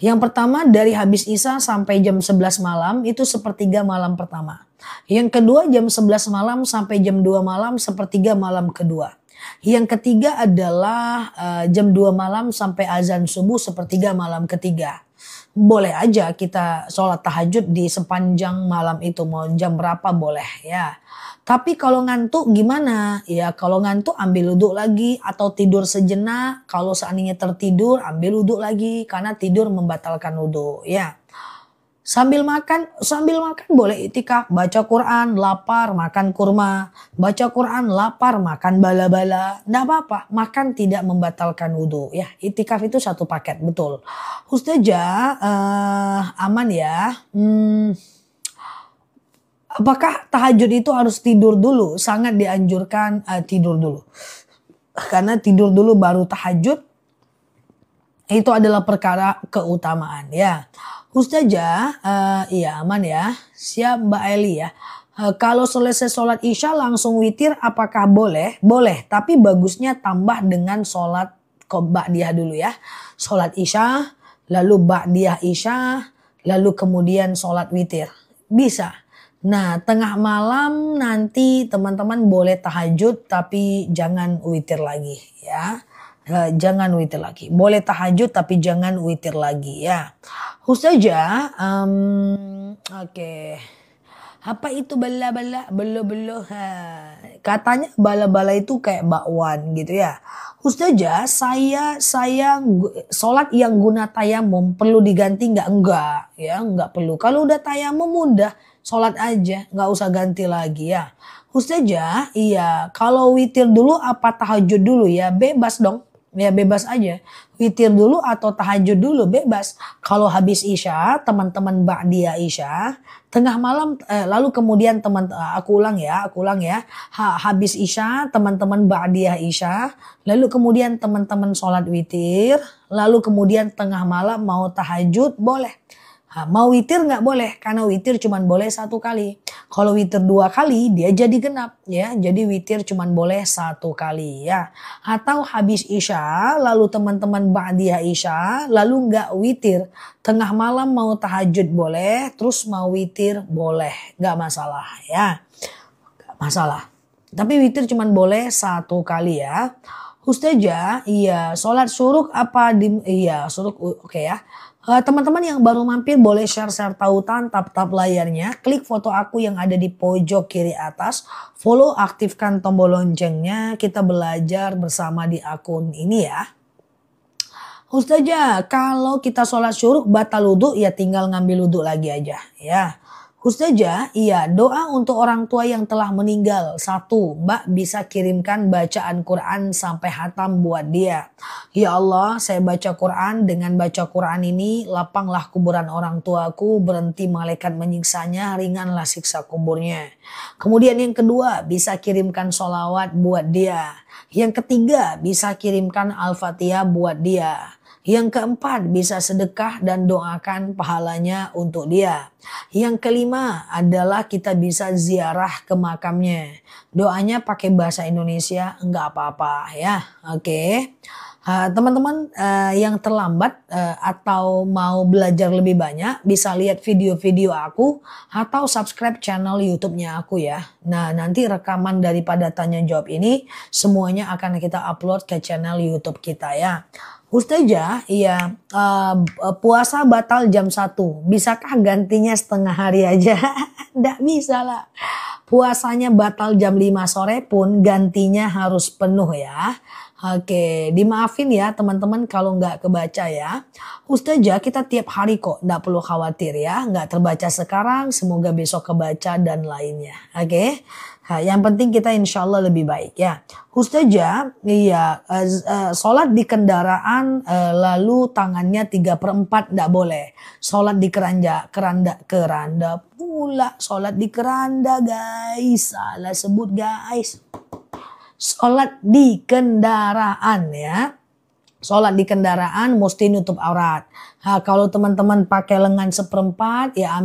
Yang pertama dari habis Isya sampai jam 11 malam itu sepertiga malam pertama. Yang kedua jam 11 malam sampai jam 2 malam sepertiga malam kedua. Yang ketiga adalah jam 2 malam sampai azan subuh sepertiga malam ketiga. Boleh aja kita sholat tahajud di sepanjang malam itu, mau jam berapa boleh ya. Tapi kalau ngantuk gimana? Ya kalau ngantuk ambil wudhu lagi atau tidur sejenak. Kalau seandainya tertidur ambil wudhu lagi karena tidur membatalkan wudhu ya. Sambil makan boleh itikaf, baca Quran, lapar, makan kurma, baca Quran, lapar, makan bala-bala, enggak apa-apa, makan tidak membatalkan wudhu ya. Itikaf itu satu paket, betul. Ustazah, aman ya. Apakah tahajud itu harus tidur dulu? Sangat dianjurkan tidur dulu. Karena tidur dulu baru tahajud itu adalah perkara keutamaan ya. Ustazah, iya aman ya. Siap Mbak Eli ya. Kalau selesai sholat Isya langsung witir apakah boleh? Boleh, tapi bagusnya tambah dengan sholat ba'diyah dulu ya. Sholat Isya, lalu ba'diyah Isya, lalu kemudian sholat witir. Bisa. Nah, tengah malam nanti teman-teman boleh tahajud tapi jangan witir lagi ya. Jangan witir lagi. Boleh tahajud tapi jangan witir lagi ya. Ustazah, oke. Apa itu bala-bala? Belo-belo. Katanya bala-bala itu kayak bakwan gitu ya. Ustazah, saya sholat yang guna tayamum perlu diganti nggak? Enggak ya, nggak perlu. Kalau udah tayamum mudah, sholat aja, nggak usah ganti lagi ya. Ustazah, iya. Kalau witir dulu apa tahajud dulu ya? Bebas dong. Ya bebas aja. Witir dulu atau tahajud dulu bebas. Kalau habis Isya, teman-teman ba'diyah Isya, tengah malam lalu kemudian aku ulang ya. Habis Isya, teman-teman ba'diyah Isya, lalu kemudian teman-teman sholat witir, lalu kemudian tengah malam mau tahajud boleh. Mau witir nggak boleh karena witir cuman boleh 1 kali. Kalau witir 2 kali dia jadi genap ya. Jadi witir cuman boleh 1 kali ya. Atau habis Isya lalu teman-teman ba'diyah Isya lalu nggak witir. Tengah malam mau tahajud boleh, terus mau witir boleh. Nggak masalah ya. Nggak masalah. Tapi witir cuman boleh 1 kali ya. Ustazah, iya sholat syuruk apa iya syuruk oke ya. Teman-teman yang baru mampir boleh share tautan, tap layarnya, klik foto aku yang ada di pojok kiri atas, follow, aktifkan tombol loncengnya, kita belajar bersama di akun ini ya. Ustazah, kalau kita sholat syuruk batal wudhu ya tinggal ngambil wudhu lagi aja ya. Ustazah, iya doa untuk orang tua yang telah meninggal. 1, Mbak bisa kirimkan bacaan Quran sampai hatam buat dia. Ya Allah, saya baca Quran, dengan baca Quran ini lapanglah kuburan orang tuaku, berhenti malaikat menyiksanya, ringanlah siksa kuburnya. Kemudian yang kedua, bisa kirimkan sholawat buat dia. Yang ketiga, bisa kirimkan Al-Fatihah buat dia. Yang keempat, bisa sedekah dan doakan pahalanya untuk dia. Yang kelima adalah kita bisa ziarah ke makamnya. Doanya pakai bahasa Indonesia enggak apa-apa ya. Oke. Teman-teman yang terlambat atau mau belajar lebih banyak bisa lihat video-video aku atau subscribe channel YouTube-nya aku ya. Nah, nanti rekaman daripada tanya jawab ini semuanya akan kita upload ke channel YouTube kita ya. Ustazah, iya, puasa batal jam 1. Bisakah gantinya setengah hari aja? Nggak bisa lah. Puasanya batal jam 5 sore pun gantinya harus penuh ya. Oke, dimaafin ya teman-teman kalau nggak kebaca ya. Ustazah kita tiap hari kok, nggak perlu khawatir ya. Nggak terbaca sekarang, semoga besok kebaca dan lainnya. Oke. Nah, yang penting kita insya Allah lebih baik ya. Ustazah, iya, sholat di kendaraan lalu tangannya 3/4 nggak boleh. Sholat di keranda pula. Sholat di keranda guys, salah sebut guys. Sholat di kendaraan ya. Sholat di kendaraan mesti nutup aurat. Kalau teman-teman pakai lengan 1/4 ya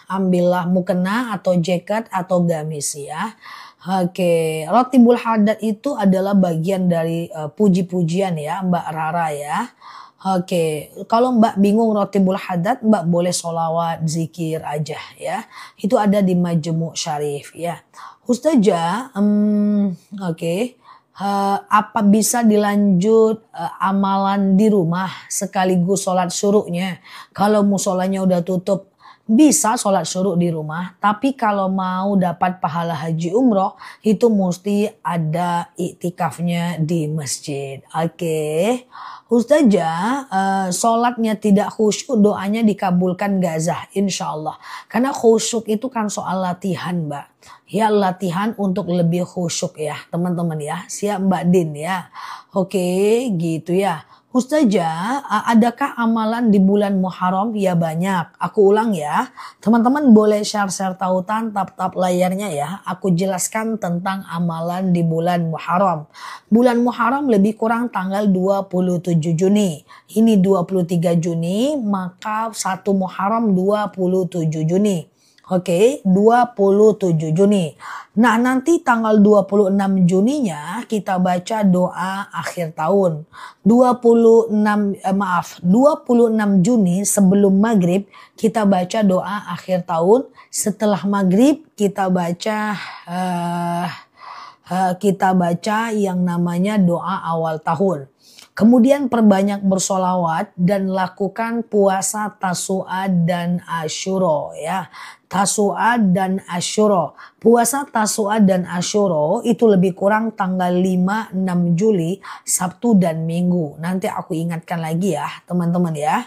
ambillah mukena atau jaket atau gamis ya. Oke, Rotibul Hadat itu adalah bagian dari puji-pujian ya Mbak Rara ya. Oke, kalau Mbak bingung Rotibul Hadat, Mbak boleh sholawat, zikir aja ya. Itu ada di Majmu' Syarif ya. Ustazah, oke. Apa bisa dilanjut amalan di rumah sekaligus sholat syuruknya? Kalau musolanya udah tutup, bisa sholat syuruk di rumah. Tapi kalau mau dapat pahala haji umroh, itu mesti ada iktikafnya di masjid. Oke. Ustazah, sholatnya tidak khusyuk, doanya dikabulkan gazah, insya Allah. Karena khusyuk itu kan soal latihan, Mbak. Ya, latihan untuk lebih khusyuk ya, teman-teman ya. Siap Mbak Din ya. Oke, gitu ya. Ustazah, adakah amalan di bulan Muharram? Ya banyak. Aku ulang ya. Teman-teman boleh share-share tautan, tap-tap layarnya ya. Aku jelaskan tentang amalan di bulan Muharram. Bulan Muharram lebih kurang tanggal 27 Juni. Ini 23 Juni, maka 1 Muharram 27 Juni. Oke, 27 Juni. Nah, nanti tanggal 26 Juninya kita baca doa akhir tahun. 26 Juni sebelum maghrib kita baca doa akhir tahun. Setelah maghrib kita baca yang namanya doa awal tahun. Kemudian perbanyak bersolawat dan lakukan puasa Tasu'a dan Asyura ya. Tasu'a dan Asyura. Puasa Tasu'a dan Asyura itu lebih kurang tanggal 5-6 Juli, Sabtu dan Minggu. Nanti aku ingatkan lagi ya teman-teman ya.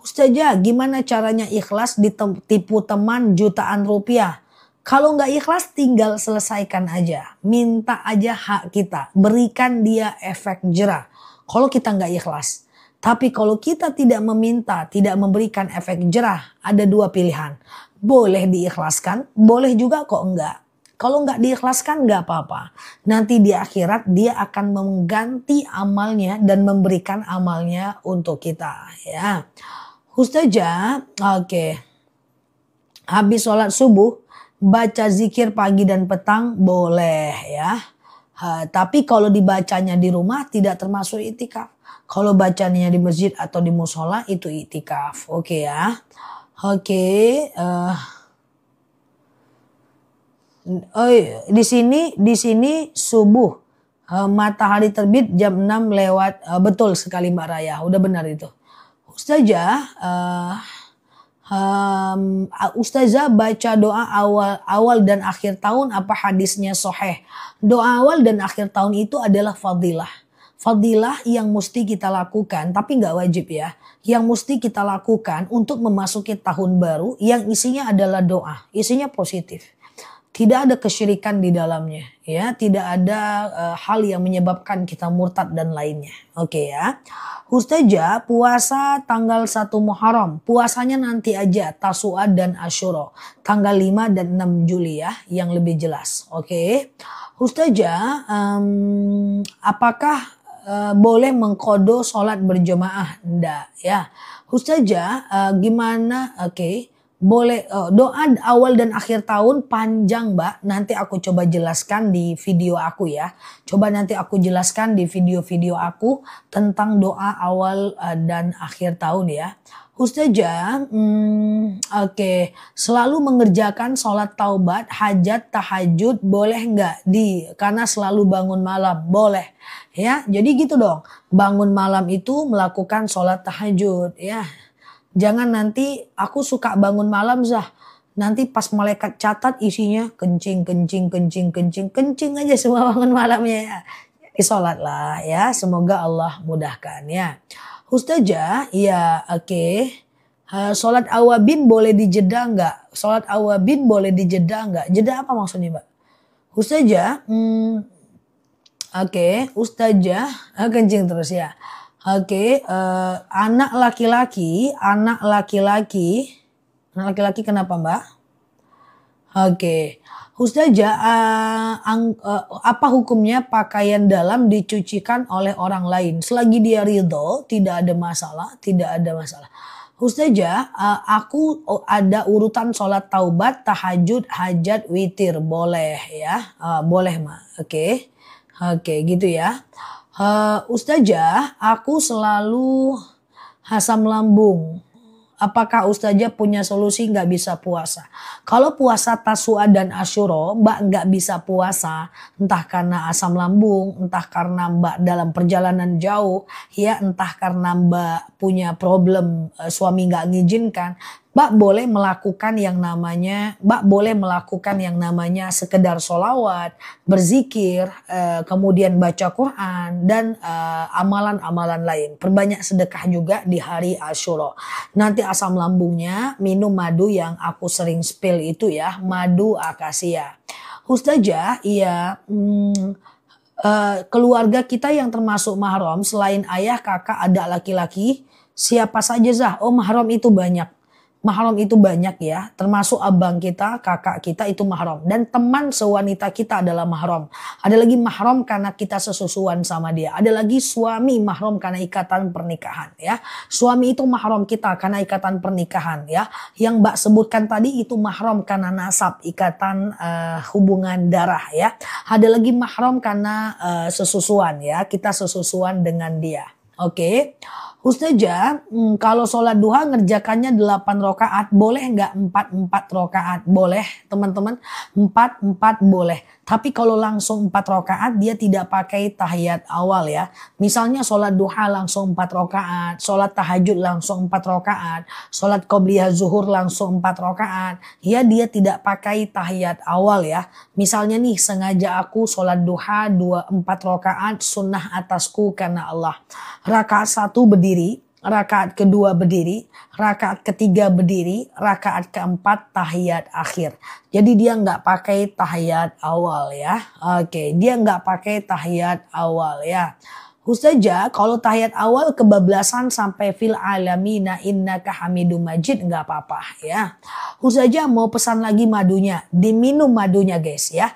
Ustazah, gimana caranya ikhlas ditipu teman jutaan rupiah? Kalau nggak ikhlas tinggal selesaikan aja. Minta aja hak kita. Berikan dia efek jerah. Kalau kita nggak ikhlas. Tapi kalau kita tidak meminta, tidak memberikan efek jerah, ada 2 pilihan. Boleh diikhlaskan, boleh juga kok enggak. Kalau nggak diikhlaskan nggak apa-apa. Nanti di akhirat dia akan mengganti amalnya dan memberikan amalnya untuk kita. Ya, Ustazah, oke. Habis sholat subuh, baca zikir pagi dan petang boleh ya. Tapi kalau dibacanya di rumah tidak termasuk iktikaf. Kalau bacanya di masjid atau di musola itu iktikaf. Oke ya. Oke. Di sini subuh. Matahari terbit jam 6 lewat. Betul sekali Mbak Raya. Udah benar itu. Ustazah. Ustazah baca doa awal dan akhir tahun apa hadisnya sahih? Doa awal dan akhir tahun itu adalah fadilah. Fadilah yang mesti kita lakukan tapi nggak wajib ya. Yang mesti kita lakukan untuk memasuki tahun baru yang isinya adalah doa. Isinya positif. Tidak ada kesyirikan di dalamnya ya, tidak ada hal yang menyebabkan kita murtad dan lainnya. Oke ya. Ustazah, puasa tanggal 1 Muharram, puasanya nanti aja Tasu'a dan Asyura, tanggal 5 dan 6 Juli ya, yang lebih jelas. Oke. Ustazah, apakah boleh mengkodo sholat berjamaah? Enggak ya. Ustazah, gimana? Oke. Boleh doa awal dan akhir tahun panjang Mbak, nanti aku coba jelaskan di video aku ya. Coba nanti aku jelaskan di video-video aku tentang doa awal dan akhir tahun ya. Ustazah, oke. Selalu mengerjakan sholat taubat, hajat, tahajud, boleh nggak karena selalu bangun malam, boleh. Ya, jadi gitu dong. Bangun malam itu melakukan sholat tahajud ya. Jangan nanti aku suka bangun malam Zah. Nanti pas malaikat catat isinya kencing, kencing, kencing, kencing, kencing aja semua bangun malamnya ya. Jadi sholat lah ya. Semoga Allah mudahkan ya. Ustazah, ya oke. Sholat awabin boleh dijeda nggak? Sholat awabin boleh dijeda nggak? Jeda apa maksudnya Mbak? Ustazah, oke. Ustazah, kencing terus ya. Oke, anak laki-laki kenapa Mbak? Oke, Ustazah, apa hukumnya pakaian dalam dicucikan oleh orang lain? Selagi dia ridho, tidak ada masalah, tidak ada masalah. Ustazah, aku ada urutan sholat taubat, tahajud, hajat, witir, boleh ya, boleh Mbak. Oke, gitu ya. Ustazah, aku selalu asam lambung. Apakah Ustazah punya solusi nggak bisa puasa? Kalau puasa Tasu'a dan Asyura, Mbak nggak bisa puasa, entah karena asam lambung, entah karena Mbak dalam perjalanan jauh, ya entah karena Mbak punya problem suami nggak ngizinkan, Mbak boleh melakukan yang namanya sekedar sholawat, berzikir, kemudian baca Quran dan amalan-amalan lain. Perbanyak sedekah juga di hari Asyura. Nanti asam lambungnya minum madu yang aku sering spill itu ya, madu akasia. Ustazah, iya. Keluarga kita yang termasuk mahram selain ayah, kakak, adik laki-laki, siapa saja Zah? Oh, mahram itu banyak. Mahram itu banyak ya, termasuk abang kita, kakak kita itu mahram. Dan teman sewanita kita adalah mahram. Ada lagi mahram karena kita sesusuan sama dia. Ada lagi suami mahram karena ikatan pernikahan ya. Suami itu mahram kita karena ikatan pernikahan ya. Yang Mbak sebutkan tadi itu mahram karena nasab, ikatan hubungan darah ya. Ada lagi mahram karena sesusuan ya, kita sesusuan dengan dia. Oke. Ustazah, kalau sholat duha ngerjakannya 8 rakaat, boleh nggak 4 rakaat? Boleh teman-teman, 4 boleh. Tapi kalau langsung 4 rakaat dia tidak pakai tahiyat awal ya. Misalnya sholat duha langsung 4 rakaat, sholat tahajud langsung 4 rakaat, sholat qobliyah zuhur langsung 4 rakaat. Ya dia tidak pakai tahiyat awal ya. Misalnya nih sengaja aku sholat duha 4 rakaat sunnah atasku karena Allah. Rakaat 1 berdiri, rakaat kedua berdiri, rakaat ketiga berdiri, rakaat keempat tahiyat akhir. Jadi dia nggak pakai tahiyat awal ya. Oke, dia nggak pakai tahiyat awal ya. Ustazah, kalau tahiyat awal kebablasan sampai fil alamina innaka hamidum majid nggak apa-apa ya. Ustazah mau pesan lagi madunya, diminum madunya guys ya.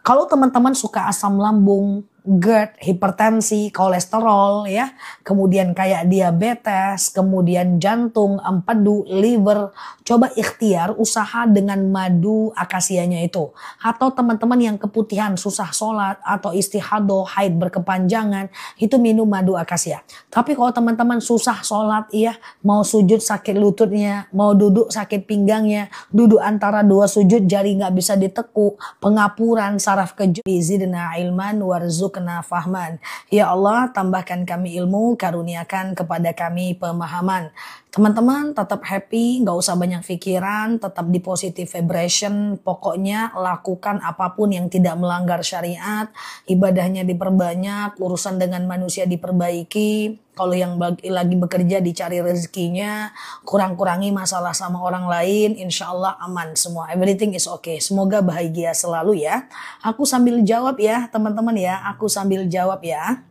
Kalau teman-teman suka asam lambung, GERD, hipertensi, kolesterol ya, kemudian kayak diabetes, kemudian jantung, empedu, liver, coba ikhtiar usaha dengan madu akasianya itu. Atau teman-teman yang keputihan, susah sholat atau istihadah, haid berkepanjangan, itu minum madu akasia. Tapi kalau teman-teman susah sholat ya, mau sujud sakit lututnya, mau duduk sakit pinggangnya, duduk antara 2 sujud jari nggak bisa ditekuk, pengapuran, saraf kejut, zidna ilman warzuqna fahman. Ya Allah, tambahkan kami ilmu, karuniakan kepada kami pemahaman. Teman-teman tetap happy, nggak usah banyak pikiran, tetap di positive vibration. Pokoknya lakukan apapun yang tidak melanggar syariat, ibadahnya diperbanyak, urusan dengan manusia diperbaiki. Kalau yang lagi bekerja dicari rezekinya, kurang-kurangi masalah sama orang lain, insya Allah aman semua. Everything is okay. Semoga bahagia selalu ya. Aku sambil jawab ya teman-teman ya, aku sambil jawab ya.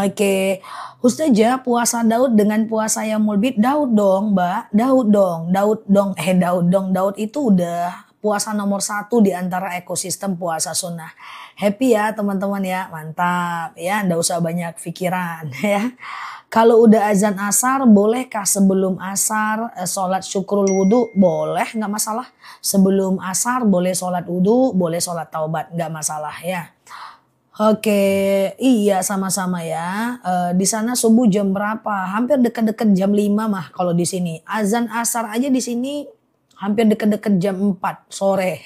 Oke, Ustazah puasa Daud dengan puasa Yaumul Bid, Daud dong Mbak, Daud itu udah puasa nomor 1 di antara ekosistem puasa sunnah. Happy ya teman-teman ya, mantap ya, nggak usah banyak pikiran ya. Kalau udah azan asar, bolehkah sebelum asar sholat syukrul wudhu? Boleh, nggak masalah. Sebelum asar boleh sholat wudhu, boleh sholat taubat, nggak masalah ya. Oke, iya sama-sama ya. Di sana subuh jam berapa? Hampir deket-deket jam 5 mah kalau di sini. Azan asar aja di sini hampir deket-deket jam 4 sore.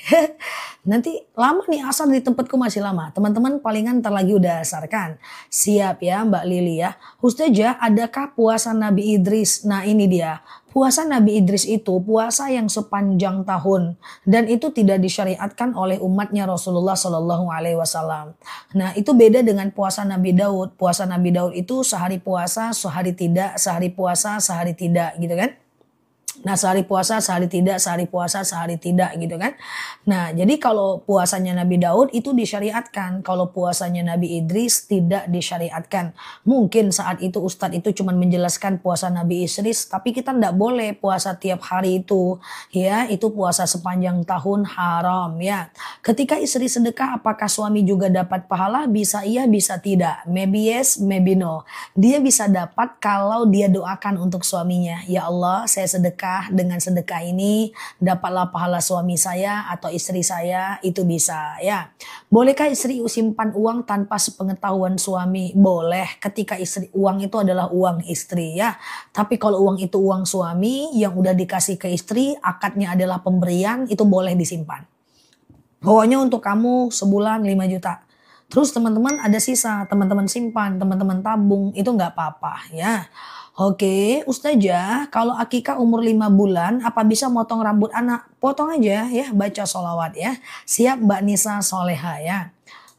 Nanti lama nih asar di tempatku masih lama. Teman-teman palingan ntar lagi udah asar kan. Siap ya Mbak Lili ya. Ustazah, adakah puasa Nabi Idris? Nah ini dia. Puasa Nabi Idris itu puasa yang sepanjang tahun. Dan itu tidak disyariatkan oleh umatnya Rasulullah Shallallahu Alaihi Wasallam. Nah itu beda dengan puasa Nabi Daud. Puasa Nabi Daud itu sehari puasa, sehari tidak, sehari puasa, sehari tidak gitu kan. Nah sehari puasa, sehari tidak, sehari puasa, sehari tidak gitu kan. Nah jadi kalau puasanya Nabi Daud itu disyariatkan. Kalau puasanya Nabi Idris tidak disyariatkan. Mungkin saat itu Ustadz itu cuma menjelaskan puasa Nabi Idris. Tapi kita tidak boleh puasa tiap hari itu. Ya itu puasa sepanjang tahun haram ya. Ketika istri sedekah apakah suami juga dapat pahala? Bisa iya, bisa tidak. Maybe yes, maybe no. Dia bisa dapat kalau dia doakan untuk suaminya. Ya Allah saya sedekah. Dengan sedekah ini dapatlah pahala suami saya atau istri saya, itu bisa ya. Bolehkah istri simpan uang tanpa sepengetahuan suami? Boleh, ketika istri uang itu adalah uang istri ya. Tapi kalau uang itu uang suami yang udah dikasih ke istri, akadnya adalah pemberian, itu boleh disimpan. Pokoknya untuk kamu sebulan 5 juta. Terus teman-teman ada sisa, teman-teman simpan, teman-teman tabung, itu nggak apa-apa ya. Oke, Ustazah, kalau akikah umur 5 bulan, apa bisa motong rambut anak? Potong aja ya, baca sholawat ya. Siap Mbak Nisa Soleha ya.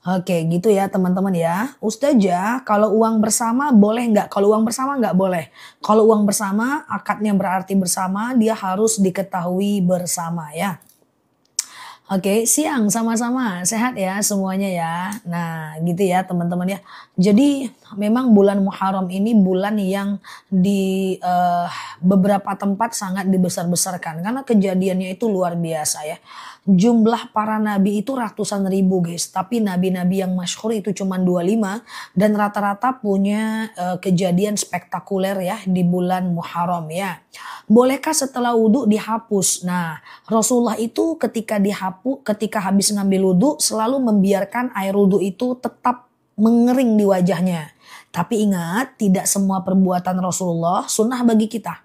Oke, gitu ya teman-teman ya. Ustazah, kalau uang bersama boleh nggak? Kalau uang bersama nggak boleh. Kalau uang bersama, akadnya berarti bersama, dia harus diketahui bersama ya. Oke, siang sama-sama. Sehat ya semuanya ya. Nah, gitu ya teman-teman ya. Jadi memang bulan Muharram ini bulan yang di beberapa tempat sangat dibesar-besarkan. Karena kejadiannya itu luar biasa ya. Jumlah para nabi itu ratusan ribu guys. Tapi nabi-nabi yang masyhur itu cuma 25. Dan rata-rata punya kejadian spektakuler ya di bulan Muharram ya. Bolehkah setelah wudhu dihapus? Nah, Rasulullah itu ketika habis ngambil wudhu selalu membiarkan air wudhu itu tetap mengering di wajahnya. Tapi ingat, tidak semua perbuatan Rasulullah sunnah bagi kita.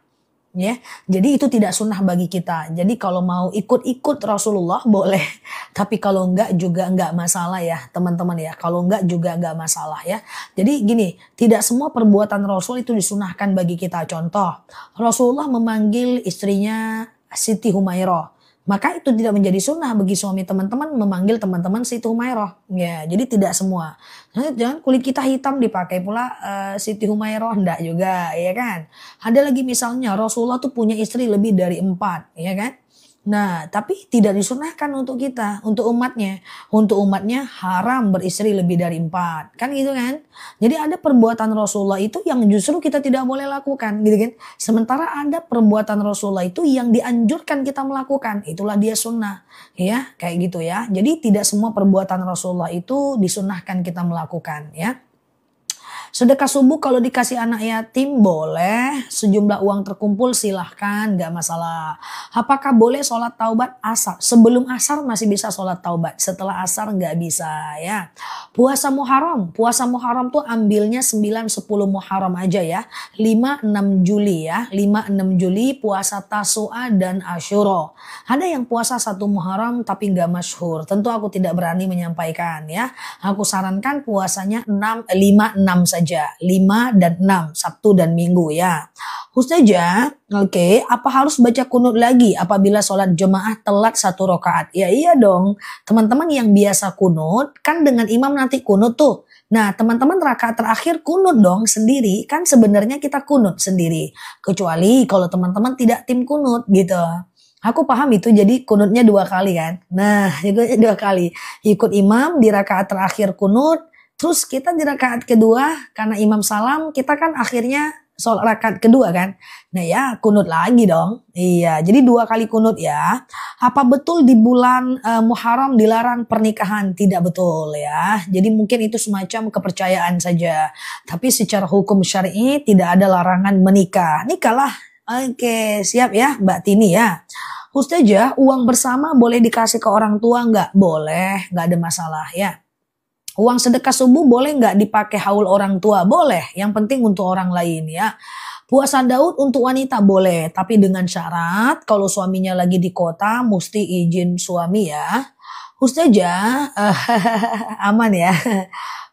Ya, jadi itu tidak sunnah bagi kita. Jadi kalau mau ikut-ikut Rasulullah boleh, tapi kalau enggak juga enggak masalah ya teman-teman ya. Kalau enggak juga enggak masalah ya. Jadi gini, tidak semua perbuatan Rasul itu disunahkan bagi kita. Contoh, Rasulullah memanggil istrinya Siti Humairah. Maka itu tidak menjadi sunnah bagi suami teman-teman memanggil teman-teman Siti Humairah. Ya, jadi tidak semua. Nah, jangan kulit kita hitam dipakai pula Siti Humairah, enggak juga, ya kan? Ada lagi misalnya Rasulullah tuh punya istri lebih dari 4, ya kan? Nah, tapi tidak disunahkan untuk kita, untuk umatnya. Untuk umatnya haram beristri lebih dari 4. Kan gitu kan? Jadi ada perbuatan Rasulullah itu yang justru kita tidak boleh lakukan gitu kan. Sementara ada perbuatan Rasulullah itu yang dianjurkan kita melakukan. Itulah dia sunnah. Ya, kayak gitu ya. Jadi tidak semua perbuatan Rasulullah itu disunahkan kita melakukan ya. Sedekah subuh kalau dikasih anak yatim boleh, sejumlah uang terkumpul silahkan, gak masalah. Apakah boleh sholat taubat asar? Sebelum asar masih bisa sholat taubat, setelah asar gak bisa ya. Puasa Muharram tuh ambilnya 9-10 Muharram aja ya. 5-6 Juli ya, 5-6 Juli puasa Tasu'a dan Asyura. Ada yang puasa 1 Muharram tapi gak masyhur, tentu aku tidak berani menyampaikan ya. Aku sarankan puasanya 5-6 saja. 5 dan 6, Sabtu dan Minggu ya. Ustazah, oke, apa harus baca kunut lagi apabila sholat jemaah telat 1 rakaat? Ya iya dong, teman-teman yang biasa kunut, kan dengan imam nanti kunut tuh. Nah teman-teman rakaat terakhir kunut dong sendiri, kan sebenarnya kita kunut sendiri. Kecuali kalau teman-teman tidak tim kunut gitu. Aku paham itu, jadi kunutnya 2 kali kan. Nah, ikutnya 2 kali. Ikut imam di rakaat terakhir kunut. Terus kita di rakaat kedua karena imam salam kita kan akhirnya sholat rakaat kedua kan. Nah ya kunut lagi dong. Iya, jadi 2 kali kunut ya. Apa betul di bulan Muharram dilarang pernikahan? Tidak betul ya. Jadi mungkin itu semacam kepercayaan saja. Tapi secara hukum syar'i tidak ada larangan menikah. Nikahlah. Oke, siap ya Mbak Tini ya. Ustazah, uang bersama boleh dikasih ke orang tua nggak? Boleh, nggak ada masalah ya. Uang sedekah subuh boleh nggak dipakai haul orang tua? Boleh, yang penting untuk orang lain ya. Puasa Daud untuk wanita boleh, tapi dengan syarat kalau suaminya lagi di kota mesti izin suami ya. Ustazah, aman ya.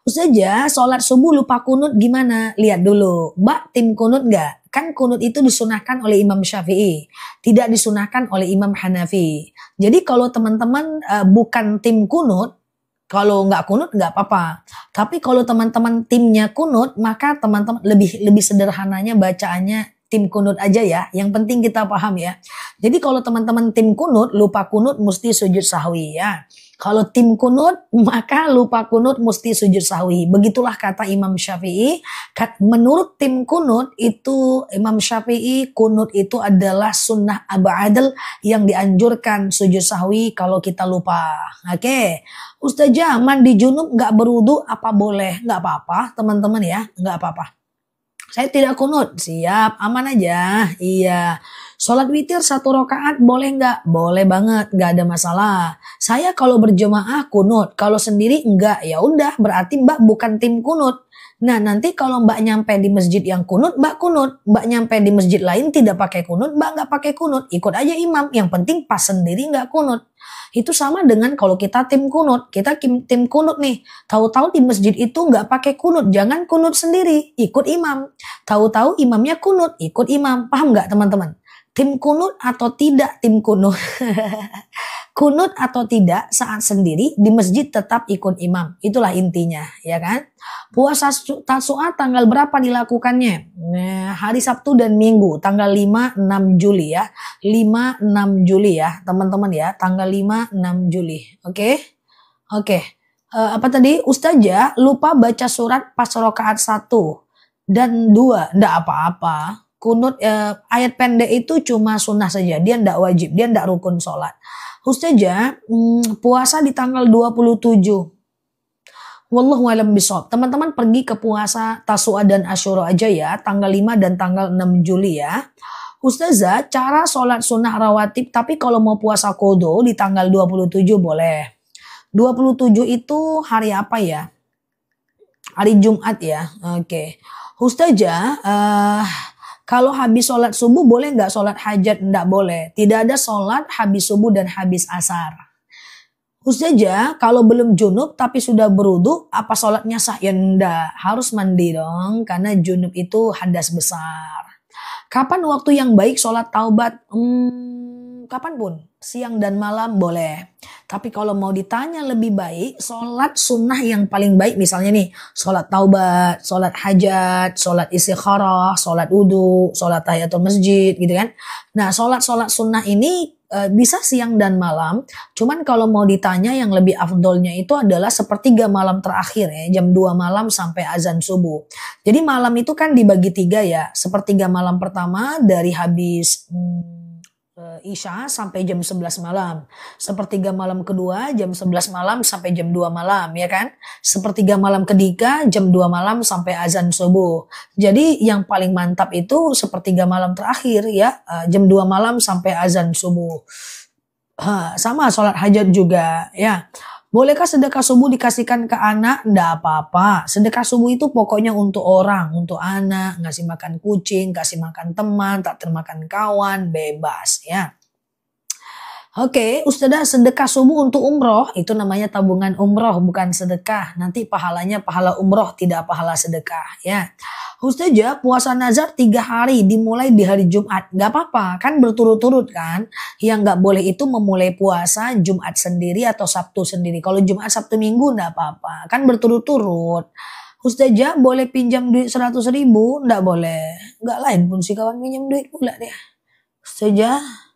Ustazah, sholat subuh lupa kunut gimana? Lihat dulu, Mbak tim kunut nggak? Kan kunut itu disunahkan oleh Imam Syafi'i, tidak disunahkan oleh Imam Hanafi. Jadi kalau teman-teman bukan tim kunut, kalau nggak kunut nggak apa-apa. Tapi kalau teman-teman timnya kunut, maka teman-teman lebih sederhananya bacaannya tim kunut aja ya. Yang penting kita paham ya. Jadi kalau teman-teman tim kunut, lupa kunut mesti sujud sahwi ya. Kalau tim kunut, maka lupa kunut mesti sujud sahwi. Begitulah kata Imam Syafi'i. Menurut tim kunut itu, Imam Syafi'i kunut itu adalah sunnah abadal yang dianjurkan sujud sahwi kalau kita lupa. Oke. Ustazah, mandi junub nggak berudu apa boleh? Nggak apa-apa teman-teman ya, nggak apa-apa. Saya tidak kunut, siap, aman aja. Iya. Sholat witir 1 rakaat boleh nggak? Boleh banget, nggak ada masalah. Saya kalau berjemaah kunut, kalau sendiri enggak. Ya udah, berarti Mbak bukan tim kunut. Nah nanti kalau Mbak nyampe di masjid yang kunut, Mbak kunut. Mbak nyampe di masjid lain tidak pakai kunut, Mbak nggak pakai kunut. Ikut aja imam, yang penting pas sendiri nggak kunut. Itu sama dengan kalau kita tim kunut. Kita tim kunut nih. Tahu-tahu di masjid itu nggak pakai kunut. Jangan kunut sendiri. Ikut imam. Tahu-tahu imamnya kunut. Ikut imam. Paham nggak teman-teman? Tim kunut atau tidak tim kunut? Kunut atau tidak saat sendiri di masjid tetap ikut imam. Itulah intinya. Ya kan? Puasa Tasu'a tanggal berapa dilakukannya? Nah, hari Sabtu dan Minggu. Tanggal 5-6 Juli ya. 5-6 Juli ya teman-teman ya. Tanggal 5-6 Juli. Oke? Oke. Apa tadi? Ustazah lupa baca surat pas rakaat 1 dan 2. Nggak apa-apa. Kunut ayat pendek itu cuma sunnah saja. Dia nggak wajib. Dia nggak rukun sholat. Ustazah puasa di tanggal 27. Wallahu a'lam bishawab. Teman-teman pergi ke puasa Tasu'a dan Asyura aja ya. Tanggal 5 dan tanggal 6 Juli ya. Ustazah, cara sholat sunnah rawatib. Tapi kalau mau puasa kodo di tanggal 27 boleh. 27 itu hari apa ya? Hari Jumat ya. Oke. Ustazah, kalau habis sholat subuh boleh nggak sholat hajat? Nggak boleh. Tidak ada sholat habis subuh dan habis asar. Ustazah, kalau belum junub tapi sudah berudu, apa sholatnya sah? Ya enggak, harus mandi dong, karena junub itu hadas besar. Kapan waktu yang baik sholat taubat? Kapanpun, siang dan malam boleh. Tapi kalau mau ditanya lebih baik, sholat sunnah yang paling baik misalnya nih, sholat taubat, sholat hajat, sholat istikharah, sholat wudu, sholat tahiyatul masjid gitu kan. Nah sholat-sholat sunnah ini bisa siang dan malam. Cuman kalau mau ditanya yang lebih afdolnya itu adalah sepertiga malam terakhir ya, jam 2 malam sampai azan subuh. Jadi malam itu kan dibagi 3 ya. Sepertiga malam pertama dari habis Isya sampai jam 11 malam. Sepertiga malam kedua jam 11 malam sampai jam 2 malam ya kan. Sepertiga malam ketiga jam 2 malam sampai azan subuh. Jadi yang paling mantap itu sepertiga malam terakhir ya, jam 2 malam sampai azan subuh. Sama sholat hajat juga ya. Bolehkah sedekah subuh dikasihkan ke anak? Nggak apa-apa. Sedekah subuh itu pokoknya untuk orang, untuk anak, ngasih makan kucing, kasih makan teman, tak termakan kawan, bebas ya. Oke, Ustazah, sedekah subuh untuk umroh itu namanya tabungan umroh, bukan sedekah. Nanti pahalanya pahala umroh, tidak pahala sedekah ya. Ustazah, puasa nazar 3 hari dimulai di hari Jumat. Gak apa-apa, kan berturut-turut kan. Yang gak boleh itu memulai puasa Jumat sendiri atau Sabtu sendiri. Kalau Jumat, Sabtu, Minggu gak apa-apa, kan berturut-turut. Ustazah, boleh pinjam duit 100 ribu? Gak boleh. Gak lain pun si kawan pinjam duit pula dia. Ustazah,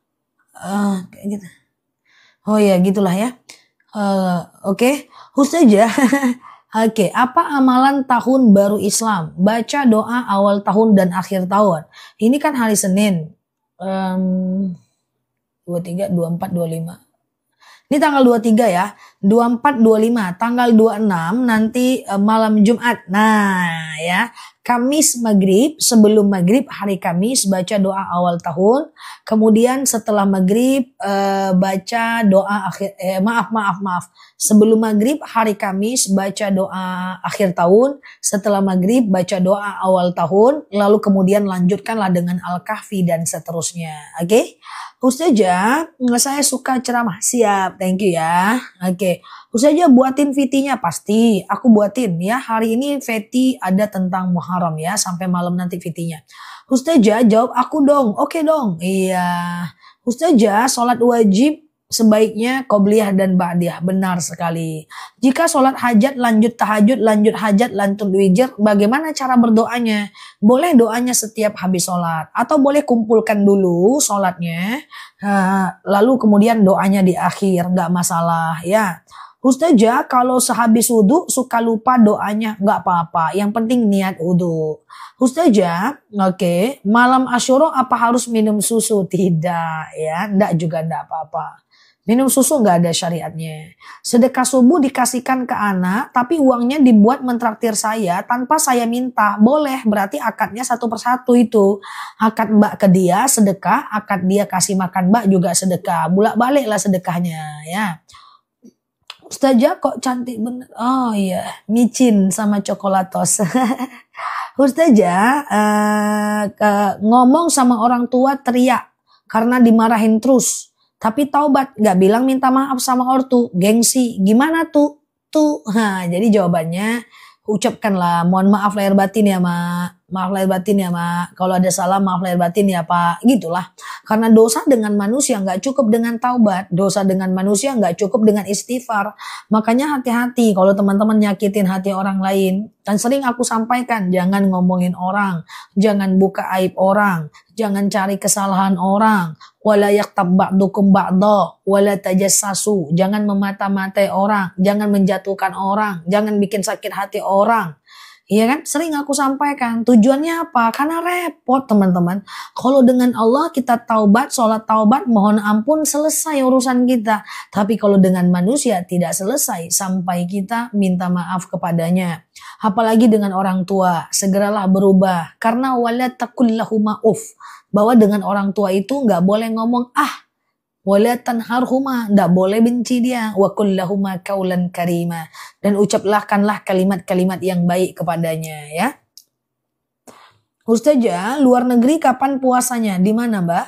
kayak gitu. Oh ya gitulah ya. Oke. Ustazah Oke, apa amalan tahun baru Islam? Baca doa awal tahun dan akhir tahun. Ini kan hari Senin. 23, 24, 25. Ini tanggal 23 ya. 24, 25. Tanggal 26 nanti malam Jumat. Nah ya. Kamis maghrib, sebelum maghrib hari Kamis baca doa awal tahun. Kemudian setelah maghrib baca doa akhir, maaf. Sebelum maghrib hari Kamis baca doa akhir tahun. Setelah maghrib baca doa awal tahun. Lalu kemudian lanjutkanlah dengan Al-Kahfi dan seterusnya. Oke? Ustazah, saya suka ceramah. Siap, thank you ya. Oke. Ustazah buatin VT-nya pasti. Aku buatin ya. Hari ini VT ada tentang Muharram ya. Sampai malam nanti VT-nya. Ustazah jawab aku dong. Oke dong. Iya. Ustazah sholat wajib sebaiknya qobliyah dan ba'diyah. Benar sekali. Jika sholat hajat lanjut tahajud, lanjut hajat, lanjut witir, bagaimana cara berdoanya? Boleh doanya setiap habis sholat. Atau boleh kumpulkan dulu sholatnya. Lalu kemudian doanya di akhir. Nggak masalah ya. Ustazah kalau sehabis wudhu suka lupa doanya. Nggak apa-apa. Yang penting niat wudhu. Ustazah, oke. Malam Asyura apa harus minum susu? Tidak ya. Nggak juga nggak apa-apa. Minum susu nggak ada syariatnya. Sedekah subuh dikasihkan ke anak, tapi uangnya dibuat mentraktir saya tanpa saya minta. Boleh, berarti akadnya satu persatu itu. Akad mbak ke dia sedekah, akad dia kasih makan mbak juga sedekah. Bolak-balik lah sedekahnya ya. Ustazah kok cantik bener. Oh iya, micin sama coklatos. Ustazah ngomong sama orang tua teriak karena dimarahin terus. Tapi taubat, gak bilang minta maaf sama ortu, gengsi, gimana tuh? Nah, jadi jawabannya ucapkanlah mohon maaf lahir batin ya mak, maaf lahir batin ya mak, kalau ada salah maaf lahir batin ya pak, gitulah. Karena dosa dengan manusia gak cukup dengan taubat, dosa dengan manusia gak cukup dengan istighfar. Makanya hati-hati kalau teman-teman nyakitin hati orang lain. Dan sering aku sampaikan, jangan ngomongin orang, jangan buka aib orang, jangan cari kesalahan orang. Wala yaktab ba'dukum ba'da, wala tajassasu. Jangan memata-matai orang, jangan menjatuhkan orang, jangan bikin sakit hati orang. Iya kan? Sering aku sampaikan. Tujuannya apa? Karena repot teman-teman. Kalau dengan Allah kita taubat, sholat taubat, mohon ampun, selesai urusan kita. Tapi kalau dengan manusia tidak selesai sampai kita minta maaf kepadanya. Apalagi dengan orang tua, segeralah berubah. Karena wala taqul lahum ma'uf. Bahwa dengan orang tua itu nggak boleh ngomong wala tanharhuma, nggak boleh benci dia. Wa qul lahuma qaulan karima, dan ucapkanlah kalimat-kalimat yang baik kepadanya ya. Ustazah, luar negeri kapan puasanya? Di mana, Mbak?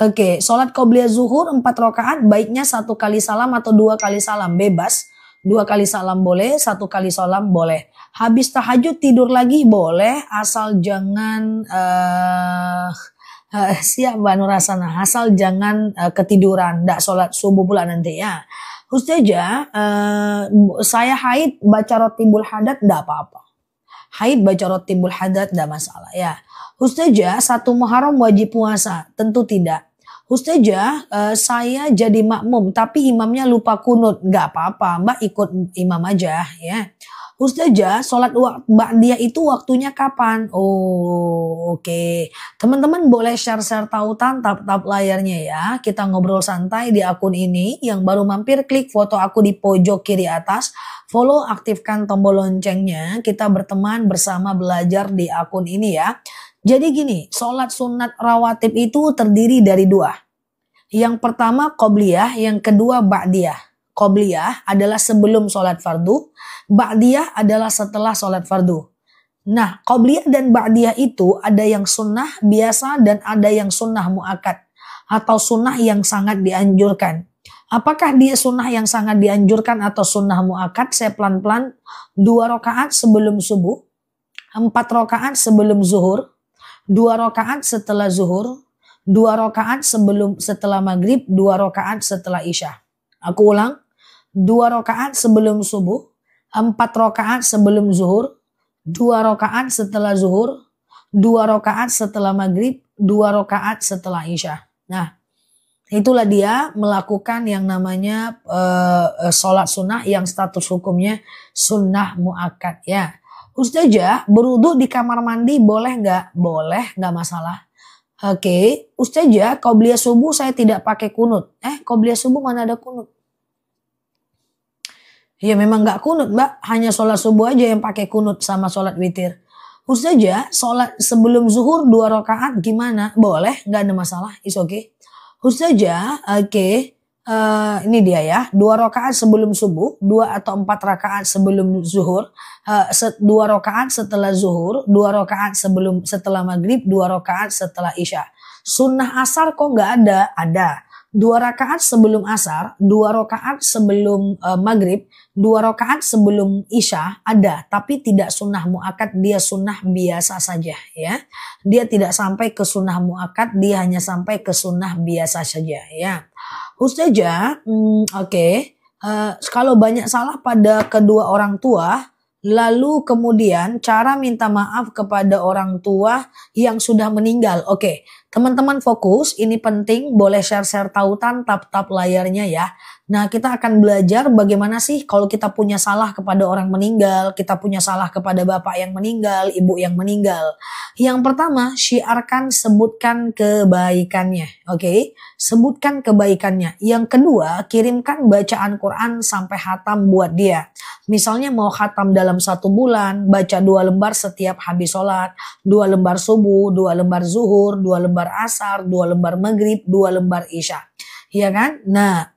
Oke, sholat qobliyah zuhur 4 rakaat baiknya 1 kali salam atau 2 kali salam, bebas. 2 kali salam boleh, 1 kali salam boleh. Habis tahajud tidur lagi boleh, asal jangan siap Mbak Nurasana, asal jangan ketiduran, ndak sholat subuh pula nanti ya. Ustazah, saya haid baca rotibul hadat ndak apa-apa. Haid baca rotibul hadat ndak masalah ya. Ustazah, 1 Muharram wajib puasa? Tentu tidak. Ustazah, saya jadi makmum tapi imamnya lupa kunut, nggak apa-apa, Mbak ikut imam aja ya. Ustazah, sholat ba'diyah itu waktunya kapan? Oh, oke. Teman-teman boleh share-share tautan tap-tap layarnya ya. Kita ngobrol santai di akun ini. Yang baru mampir klik foto aku di pojok kiri atas. Follow, aktifkan tombol loncengnya. Kita berteman bersama belajar di akun ini ya. Jadi gini, sholat sunat rawatib itu terdiri dari 2. Yang pertama qobliyah, yang kedua ba'diyah. Qobliyah adalah sebelum sholat fardu, ba'diyah adalah setelah sholat fardu. Nah, qobliyah dan ba'diyah itu ada yang sunnah biasa dan ada yang sunnah mu'akad atau sunnah yang sangat dianjurkan. Apakah dia sunnah yang sangat dianjurkan atau sunnah mu'akad? Saya pelan-pelan. 2 rakaat sebelum subuh, 4 rakaat sebelum zuhur, 2 rakaat setelah zuhur, 2 rakaat setelah maghrib, 2 rakaat setelah isya. Aku ulang. 2 rakaat sebelum subuh, 4 rakaat sebelum zuhur, 2 rakaat setelah zuhur, 2 rakaat setelah maghrib, 2 rakaat setelah isya. Nah, itulah dia melakukan yang namanya sholat sunnah yang status hukumnya sunnah muakkad ya. Ustazah, berwudu di kamar mandi boleh nggak? Boleh, nggak masalah. Oke, Ustazah, qobliyah subuh saya tidak pakai kunut. Qobliyah subuh mana ada kunut? Ya memang nggak kunut mbak, hanya sholat subuh aja yang pakai kunut sama sholat witir. Ustazah, sholat sebelum zuhur 2 rakaat gimana? Boleh, nggak ada masalah, is okay. Ustazah, oke. Ini dia ya, 2 rakaat sebelum subuh, 2 atau 4 rakaat sebelum zuhur, 2 rakaat setelah zuhur, 2 rakaat setelah maghrib, 2 rakaat setelah isya. Sunnah asar kok nggak ada? Ada. 2 rakaat sebelum asar, 2 rakaat sebelum maghrib, 2 rakaat sebelum isya ada, tapi tidak sunnah muakkad, dia sunnah biasa saja ya. Dia tidak sampai ke sunnah muakkad, dia hanya sampai ke sunnah biasa saja ya. Ustazah, oke. Kalau banyak salah pada kedua orang tua, lalu kemudian cara minta maaf kepada orang tua yang sudah meninggal. Oke, teman-teman fokus, ini penting, boleh share-share tautan, tap-tap layarnya ya. Nah, kita akan belajar bagaimana sih kalau kita punya salah kepada orang meninggal, kita punya salah kepada bapak yang meninggal, ibu yang meninggal. Yang pertama, syiarkan, sebutkan kebaikannya. Oke, sebutkan kebaikannya. Yang kedua, kirimkan bacaan Quran sampai khatam buat dia. Misalnya mau khatam dalam 1 bulan, baca 2 lembar setiap habis sholat, 2 lembar subuh, 2 lembar zuhur, 2 lembar asar, 2 lembar maghrib, 2 lembar isya. Iya kan? Nah,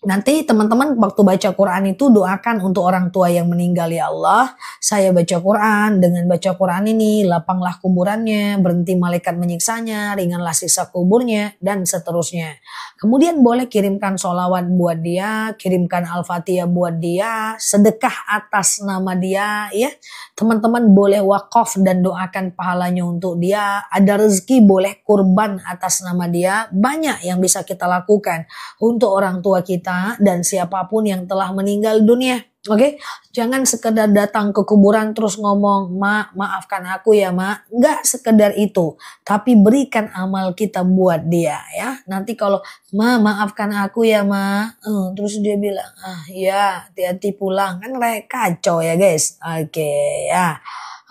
nanti teman-teman waktu baca Quran itu doakan untuk orang tua yang meninggal, ya Allah, saya baca Quran, dengan baca Quran ini lapanglah kuburannya, berhenti malaikat menyiksanya, ringanlah siksa kuburnya, dan seterusnya. Kemudian boleh kirimkan sholawat buat dia, kirimkan Al-Fatihah buat dia, sedekah atas nama dia ya. Teman-teman boleh wakaf dan doakan pahalanya untuk dia, ada rezeki boleh kurban atas nama dia, banyak yang bisa kita lakukan untuk orang tua kita dan siapapun yang telah meninggal dunia. Oke, jangan sekedar datang ke kuburan terus ngomong, "Ma, maafkan aku ya, Ma." Enggak sekedar itu, tapi berikan amal kita buat dia ya. Nanti kalau, "Ma, maafkan aku ya, Ma." Terus dia bilang, ya, hati-hati pulang." Kan kayak kacau ya, guys. Oke, ya.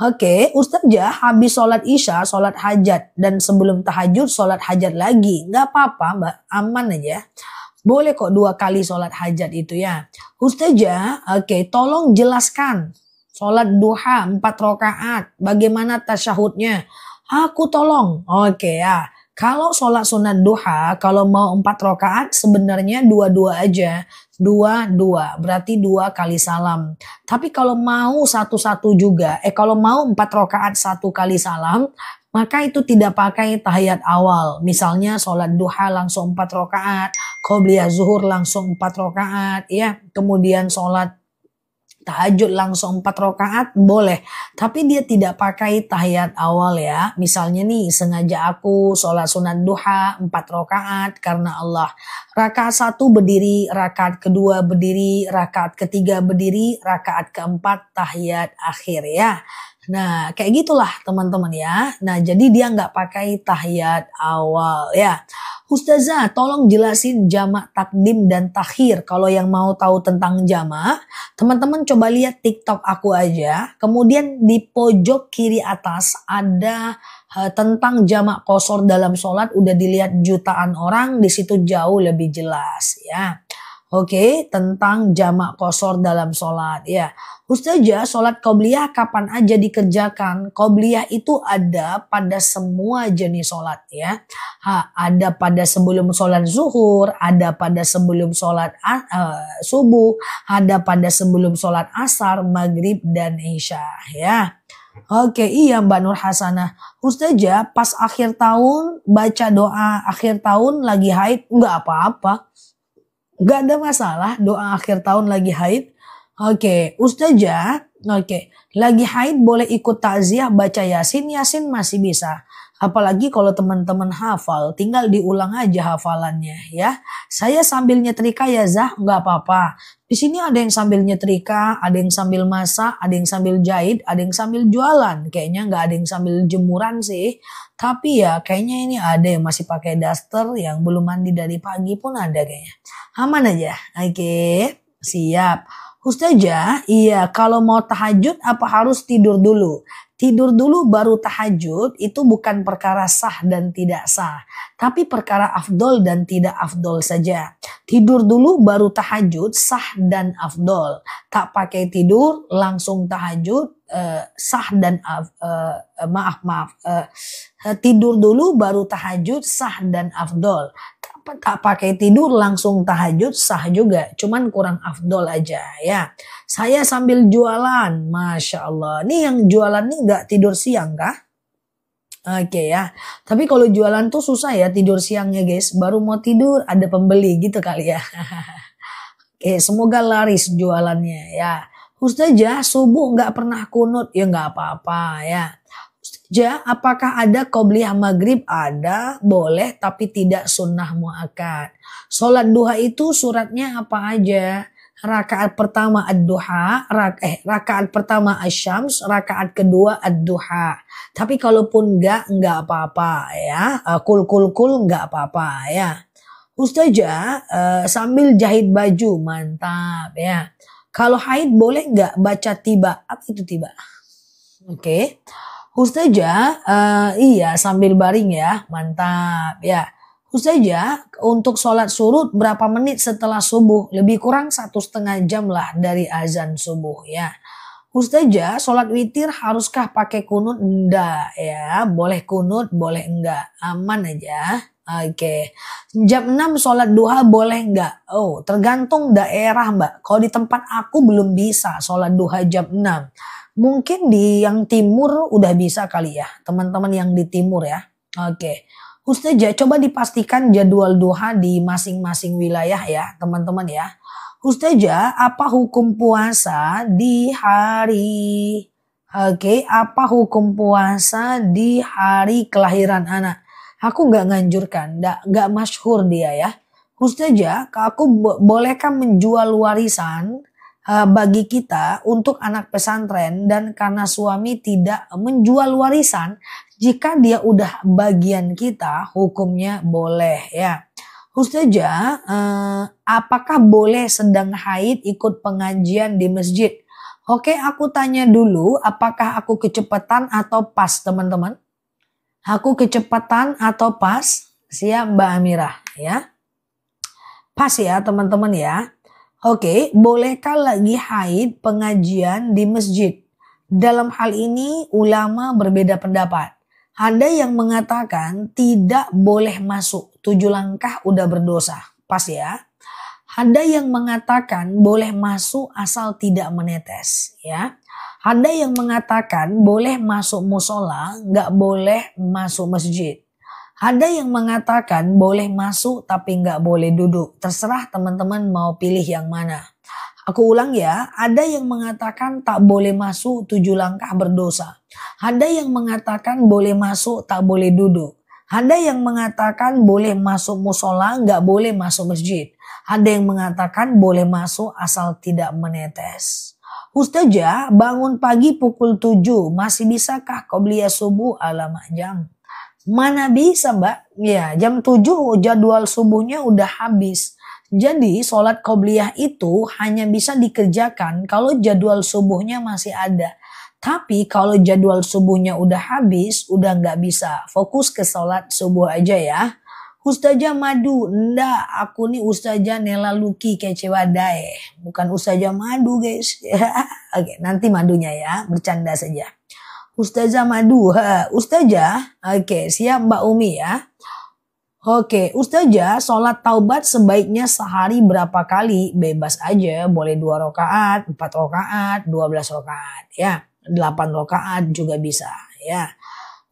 Oke, Ustazah habis sholat isya, sholat hajat, dan sebelum tahajud sholat hajat lagi. Nggak apa-apa, Mbak, aman aja. Boleh kok 2 kali sholat hajat itu ya. Ustazah, oke, tolong jelaskan. Sholat duha 4 rakaat, bagaimana tasyahudnya? Aku tolong. Oke ya. Kalau sholat sunat duha, kalau mau 4 rakaat sebenarnya 2-2 aja. 2-2, berarti 2 kali salam. Tapi kalau mau 1-1 juga, kalau mau 4 rakaat 1 kali salam, maka itu tidak pakai tahiyat awal. Misalnya sholat duha langsung 4 rakaat, qobliyah zuhur langsung 4 rakaat, ya. Kemudian sholat tahajud langsung 4 rakaat boleh. Tapi dia tidak pakai tahiyat awal ya. Misalnya nih, sengaja aku sholat sunat duha 4 rakaat karena Allah. Rakaat 1 berdiri, rakaat kedua berdiri, rakaat ketiga berdiri, rakaat keempat tahiyat akhir ya. Nah, kayak gitulah teman-teman ya. Nah, jadi dia nggak pakai tahiyat awal ya. Ustazah, tolong jelasin jamak takdim dan takhir. Kalau yang mau tahu tentang jamak, teman-teman coba lihat TikTok aku aja. Kemudian di pojok kiri atas ada tentang jamak qosor dalam sholat. Udah dilihat jutaan orang, di situ jauh lebih jelas ya. Oke, tentang jamak qosor dalam sholat ya. Ustazah, sholat qobliyah kapan aja dikerjakan? Qobliyah itu ada pada semua jenis sholat ya. Ada pada sebelum sholat zuhur, ada pada sebelum sholat subuh, ada pada sebelum sholat asar, maghrib, dan isya ya. Oke, iya Mbak Nur Hasanah. Ustazah, pas akhir tahun baca doa akhir tahun lagi haid, nggak apa-apa. Nggak ada masalah doa akhir tahun lagi haid. Oke, Ustazah, lagi haid boleh ikut takziah baca Yasin, Yasin masih bisa. Apalagi kalau teman-teman hafal, tinggal diulang aja hafalannya ya. Saya sambil nyetrika ya Zah, nggak apa-apa. Di sini ada yang sambil nyetrika, ada yang sambil masak, ada yang sambil jahit, ada yang sambil jualan. Kayaknya nggak ada yang sambil jemuran sih. Tapi ya kayaknya ini ada yang masih pakai daster, yang belum mandi dari pagi pun ada kayaknya. Aman aja. Oke, siap. Ustazah, iya kalau mau tahajud apa harus tidur dulu? Tidur dulu baru tahajud itu bukan perkara sah dan tidak sah. Tapi perkara afdol dan tidak afdol saja. Tidur dulu baru tahajud sah dan afdol. Tak pakai tidur langsung tahajud sah dan tidur dulu baru tahajud sah dan afdol. Tak pakai tidur langsung tahajud sah juga, cuman kurang afdol aja ya. Saya sambil jualan, Masya Allah. Nih yang jualan nih nggak tidur siang kah? Oke ya, tapi kalau jualan tuh susah ya tidur siangnya guys. Baru mau tidur ada pembeli gitu kali ya. Oke, semoga laris jualannya ya. Ustazah subuh nggak pernah kunut, ya nggak apa-apa ya. Ja, apakah ada qobliyah maghrib? Ada, boleh, tapi tidak sunnah muakkad. Sholat duha itu suratnya apa aja? Rakaat pertama ad-duha, rakaat pertama asyams, rakaat kedua ad-duha. Tapi kalaupun enggak apa-apa ya. Kul enggak apa-apa ya. Ustazah sambil jahit baju, mantap ya. Kalau haid boleh enggak baca tiba? Apa itu tiba? Oke. Ustazah, iya sambil baring ya, mantap ya. Ustazah, untuk sholat surut berapa menit setelah subuh? Lebih kurang 1,5 jam lah dari azan subuh ya. Ustazah, sholat witir haruskah pakai kunut? Enggak ya, boleh kunut, boleh enggak, aman aja. Oke, jam 6 sholat duha boleh enggak? Oh, tergantung daerah mbak. Kalau di tempat aku belum bisa sholat duha jam 6. Mungkin di yang timur udah bisa kali ya, teman-teman yang di timur ya. Oke, Ustazah coba dipastikan jadwal duha di masing-masing wilayah ya teman-teman ya. Ustazah, apa hukum puasa di hari apa hukum puasa di hari kelahiran anak? Aku nggak nganjurkan, nggak masyhur dia ya. Ustazah, aku bolehkah menjual warisan bagi kita untuk anak pesantren, dan karena suami tidak menjual warisan, jika dia udah bagian kita hukumnya boleh ya. Ustazah, apakah boleh sedang haid ikut pengajian di masjid? Oke, aku tanya dulu, apakah aku kecepatan atau pas teman-teman? Aku kecepatan atau pas? Siap Mbak Amirah ya. Pas ya teman-teman ya. Oke, bolehkah lagi haid pengajian di masjid? Dalam hal ini ulama berbeda pendapat. Ada yang mengatakan tidak boleh masuk, 7 langkah udah berdosa. Pas ya. Ada yang mengatakan boleh masuk asal tidak menetes ya. Ada yang mengatakan boleh masuk musola, nggak boleh masuk masjid. Ada yang mengatakan boleh masuk tapi nggak boleh duduk. Terserah teman-teman mau pilih yang mana. Aku ulang ya, ada yang mengatakan tak boleh masuk 7 langkah berdosa. Ada yang mengatakan boleh masuk tak boleh duduk. Ada yang mengatakan boleh masuk musola, nggak boleh masuk masjid. Ada yang mengatakan boleh masuk asal tidak menetes. Ustazah, bangun pagi pukul 7, masih bisakah qobliyah subuh? Alamak jang. Mana bisa mbak, ya jam 7 jadwal subuhnya udah habis. Jadi sholat qobliyah itu hanya bisa dikerjakan kalau jadwal subuhnya masih ada. Tapi kalau jadwal subuhnya udah habis, udah nggak bisa. Fokus ke sholat subuh aja ya. Ustazah Madu, enggak, aku nih Ustazah Nela Luki kece wadai. Bukan Ustazah Madu guys. Oke, nanti madunya ya, bercanda saja. Ustazah Madu, Ustazah, oke siap Mbak Umi ya. Oke, Ustazah, sholat taubat sebaiknya sehari berapa kali? Bebas aja, boleh 2 rakaat, 4 rakaat, 12 rakaat ya. 8 rakaat juga bisa ya.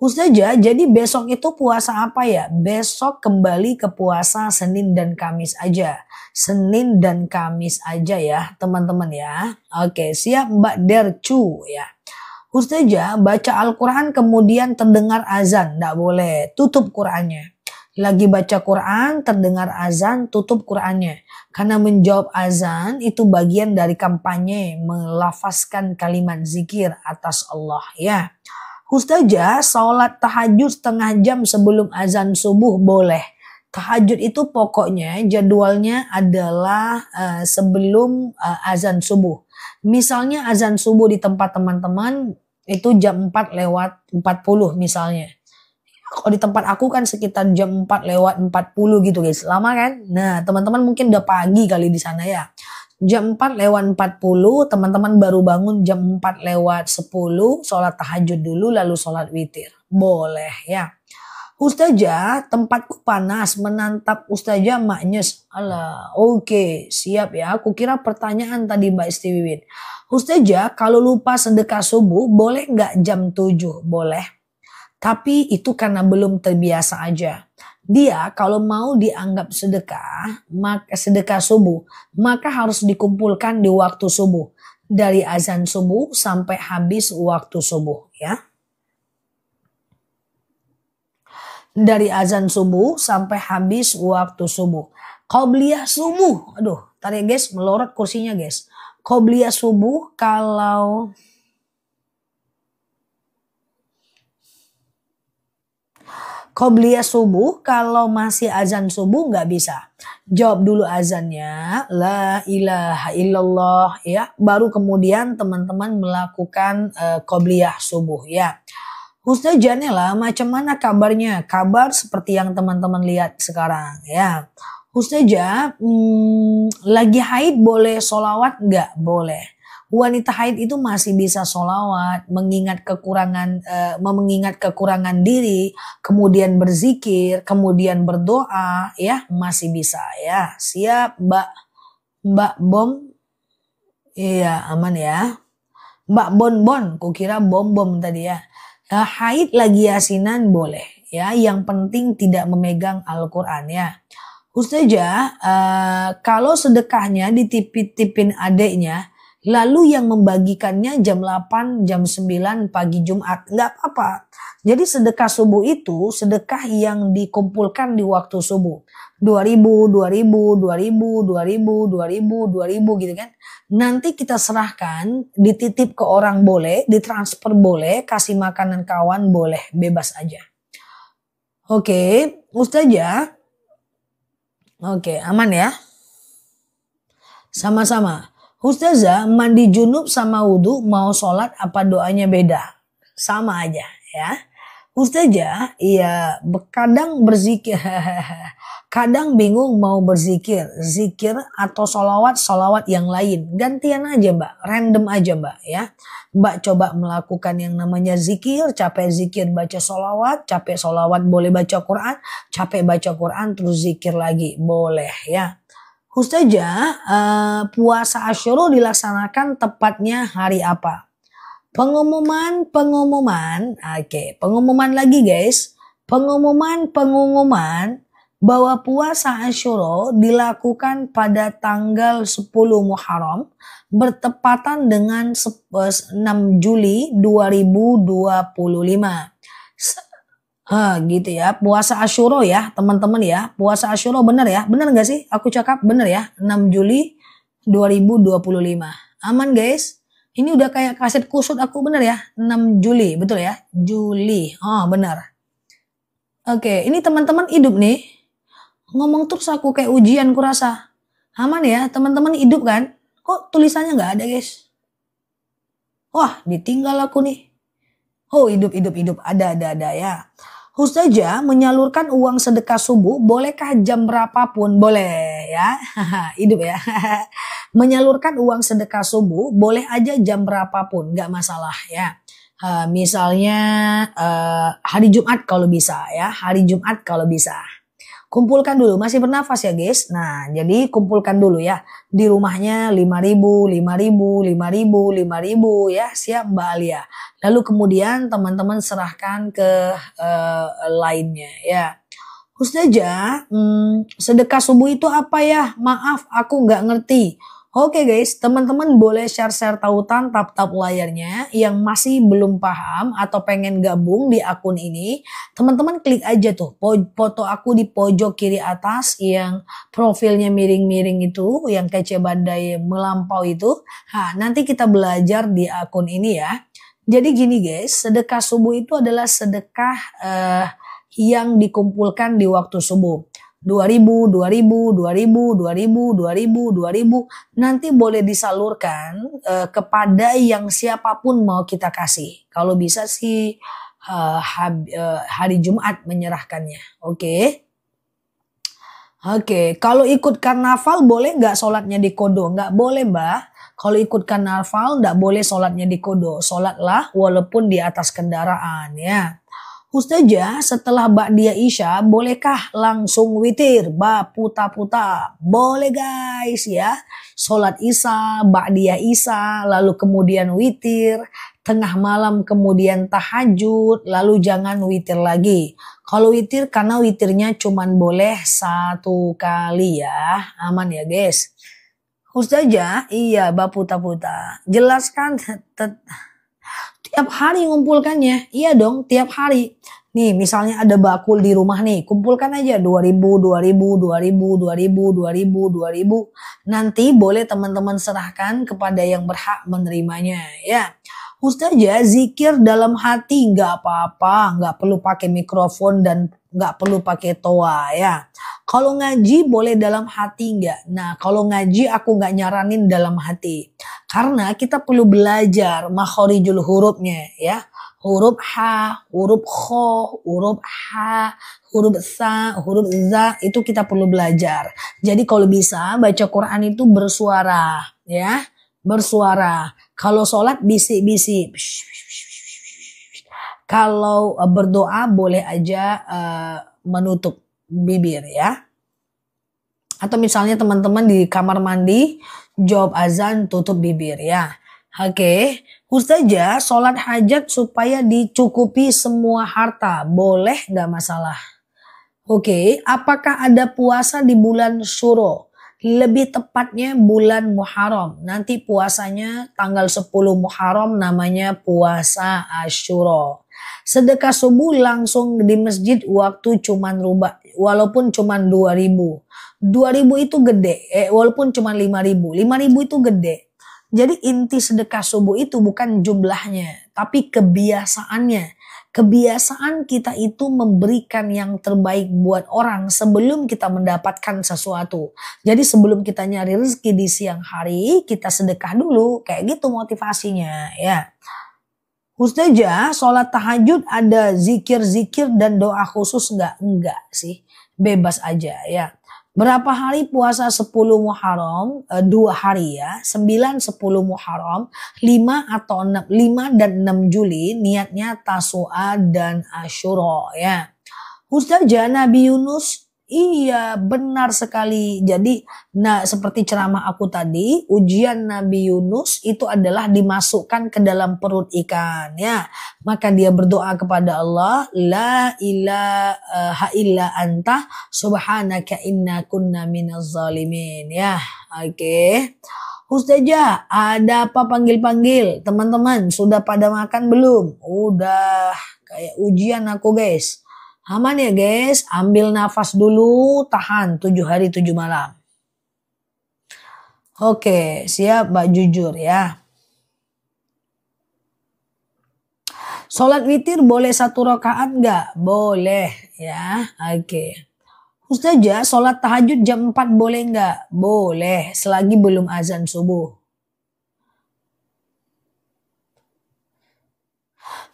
Ustazah, jadi besok itu puasa apa ya? Besok kembali ke puasa Senin dan Kamis aja. Senin dan Kamis aja ya teman-teman ya. Oke, siap Mbak Dercu ya. Ustazah baca Al-Quran kemudian terdengar azan, tidak boleh, tutup Qurannya. Lagi baca Quran, terdengar azan, tutup Qurannya. Karena menjawab azan itu bagian dari kampanye melafazkan kalimat zikir atas Allah ya. Ustazah sholat tahajud setengah jam sebelum azan subuh boleh. Tahajud itu pokoknya jadwalnya adalah sebelum azan subuh. Misalnya azan subuh di tempat teman-teman itu jam 4 lewat 40 misalnya. Kalau di tempat aku kan sekitar jam 4 lewat 40 gitu guys. Lama kan? Nah teman-teman mungkin udah pagi kali di sana ya. Jam 4 lewat 40 teman-teman baru bangun jam 4 lewat 10. Sholat tahajud dulu lalu sholat witir. Boleh ya. Ustazah tempatku panas menantap Ustazah maknyes. Alah oke siap ya. Aku kira pertanyaan tadi Mbak Istiwiwin. Ustazah kalau lupa sedekah subuh boleh nggak jam 7? Boleh. Tapi itu karena belum terbiasa aja. Dia kalau mau dianggap sedekah, maka sedekah subuh, maka harus dikumpulkan di waktu subuh. Dari azan subuh sampai habis waktu subuh ya. Dari azan subuh sampai habis waktu subuh. Qobliyah subuh. Aduh, tarik guys, melorot kursinya guys. Qobliyah subuh kalau masih azan subuh nggak bisa. Jawab dulu azannya, la ilaha illallah ya. Baru kemudian teman-teman melakukan qobliyah subuh ya. Ustazah Nela, macam mana kabarnya? Kabar seperti yang teman-teman lihat sekarang ya. Ustazah, lagi haid boleh sholawat nggak? Boleh. Wanita haid itu masih bisa sholawat, mengingat kekurangan diri, kemudian berzikir, kemudian berdoa, ya masih bisa ya. Siap, Mbak Bom? Iya, aman ya. Mbak Bon, kukira bom tadi ya. Haid lagi yasinan boleh ya. Yang penting tidak memegang Al-Quran ya. Ustazah, kalau sedekahnya dititipin adiknya, lalu yang membagikannya jam 8, jam 9 pagi Jumat, nggak apa-apa. Jadi sedekah subuh itu sedekah yang dikumpulkan di waktu subuh. 2000 gitu kan. Nanti kita serahkan, dititip ke orang boleh, ditransfer boleh, kasih makanan kawan boleh, bebas aja. Oke, Ustazah. Oke, aman ya. Sama-sama. Ustazah, mandi junub sama wudhu mau sholat apa doanya beda? Sama aja ya. Ustazah, iya kadang berzikir, kadang bingung mau berzikir, zikir atau sholawat yang lain. Gantian aja mbak, random aja mbak ya. Mbak coba melakukan yang namanya zikir, capek zikir baca sholawat, capek sholawat boleh baca Quran, capek baca Quran terus zikir lagi, boleh ya. Ustazah, puasa Asyura dilaksanakan tepatnya hari apa? Pengumuman. Oke, pengumuman lagi guys. Pengumuman bahwa puasa Asyura dilakukan pada tanggal 10 Muharram bertepatan dengan 6 Juli 2025. Gitu ya. Puasa Asyura ya, teman-teman ya. Puasa Asyura benar ya? Benar nggak sih? Aku cakap benar ya. 6 Juli 2025. Aman guys? Ini udah kayak kaset kusut aku bener ya. 6 Juli, betul ya? Juli. Oh, benar. Oke, ini teman-teman hidup nih. Ngomong terus aku kayak ujian kurasa. Aman ya, teman-teman hidup kan? Kok tulisannya nggak ada, guys? Wah, ditinggal aku nih. Oh, hidup. Ada ya. Ustazah, menyalurkan uang sedekah subuh bolehkah jam berapapun? Boleh ya. Hidup ya. Menyalurkan uang sedekah subuh boleh aja jam berapapun, nggak masalah ya. Misalnya hari Jumat kalau bisa ya, hari Jumat kalau bisa. Kumpulkan dulu, masih bernafas ya guys. Nah, jadi kumpulkan dulu ya. Di rumahnya 5.000 ya, siap Mbak Alia. Lalu kemudian teman-teman serahkan ke lainnya ya. Ustazah, sedekah subuh itu apa ya? Maaf, aku nggak ngerti. Oke guys, teman-teman boleh share-share tautan tap-tap layarnya yang masih belum paham atau pengen gabung di akun ini. Teman-teman klik aja tuh foto aku di pojok kiri atas yang profilnya miring-miring itu, yang kece badai melampau itu. Nah, nanti kita belajar di akun ini ya. Jadi gini guys, sedekah subuh itu adalah sedekah yang dikumpulkan di waktu subuh. 2000, 2000, 2000, 2000, 2000, 2000 nanti boleh disalurkan kepada yang siapapun mau kita kasih. Kalau bisa sih hari Jumat menyerahkannya. Oke. Oke, kalau ikut karnaval boleh nggak sholatnya di kodo? Nggak boleh mbak. Kalau ikut karnaval nggak boleh sholatnya di kodo. Sholatlah walaupun di atas kendaraan ya. Ustazah, setelah Ba'diyah Isya, bolehkah langsung witir? Puta-puta. Boleh guys ya. Sholat Isya, Ba'diyah Isya, lalu kemudian witir. Tengah malam kemudian tahajud, lalu jangan witir lagi. Kalau witir, karena witirnya cuman boleh 1 kali ya. Aman ya guys. Ustazah, iya Puta-puta. Jelaskan tiap hari ngumpulkannya. Iya dong, tiap hari. Nih, misalnya ada bakul di rumah nih, kumpulkan aja 2000, 2000, 2000, 2000, 2000, 2000. Nanti boleh teman-teman serahkan kepada yang berhak menerimanya ya. Ustazah, zikir dalam hati nggak apa-apa, nggak perlu pakai mikrofon dan nggak perlu pakai toa ya. Kalau ngaji boleh dalam hati nggak? Nah, kalau ngaji aku nggak nyaranin dalam hati. Karena kita perlu belajar makhorijul hurufnya ya. Huruf ha, huruf kho, huruf ha, huruf sa, huruf za itu kita perlu belajar. Jadi kalau bisa baca Quran itu bersuara ya. Bersuara. Kalau sholat bisik-bisik. Kalau berdoa boleh aja menutup bibir ya. Atau misalnya teman-teman di kamar mandi jawab azan tutup bibir ya. Oke. Ustazah, sholat hajat supaya dicukupi semua harta. Boleh nggak masalah. Oke. Apakah ada puasa di bulan Syuro? Lebih tepatnya bulan Muharram. Nanti puasanya tanggal 10 Muharram namanya puasa Asyura. Sedekah subuh langsung di masjid waktu cuman walaupun cuman 2000. 2000 itu gede. Walaupun cuman 5000. 5000 itu gede. Jadi inti sedekah subuh itu bukan jumlahnya, tapi kebiasaannya. Kebiasaan kita itu memberikan yang terbaik buat orang sebelum kita mendapatkan sesuatu. Jadi sebelum kita nyari rezeki di siang hari, kita sedekah dulu. Kayak gitu motivasinya ya. Ustazah, sholat tahajud ada zikir-zikir dan doa khusus nggak? Enggak sih, bebas aja ya. Berapa hari puasa 10 Muharram? 2 hari ya. 9, 10 Muharram. 5 atau 6, 5 dan 6 Juli. Niatnya Tasu'a dan Asyura ya. Ustazah, Nabi Yunus. Iya benar sekali. Jadi seperti ceramah aku tadi, ujian Nabi Yunus itu adalah dimasukkan ke dalam perut ikan ya. Maka dia berdoa kepada Allah, la ilaha illa anta subhanaka inna kunna minaz zalimin ya. Oke. Ustazah, ada apa panggil-panggil? Teman-teman sudah pada makan belum? Udah, kayak ujian aku guys. Aman ya guys, ambil nafas dulu, tahan 7 hari 7 malam. Oke, siap Mbak jujur ya. Sholat witir boleh 1 rakaat nggak? Boleh ya, oke. Ustazah, sholat tahajud jam 4 boleh nggak? Boleh, selagi belum azan subuh.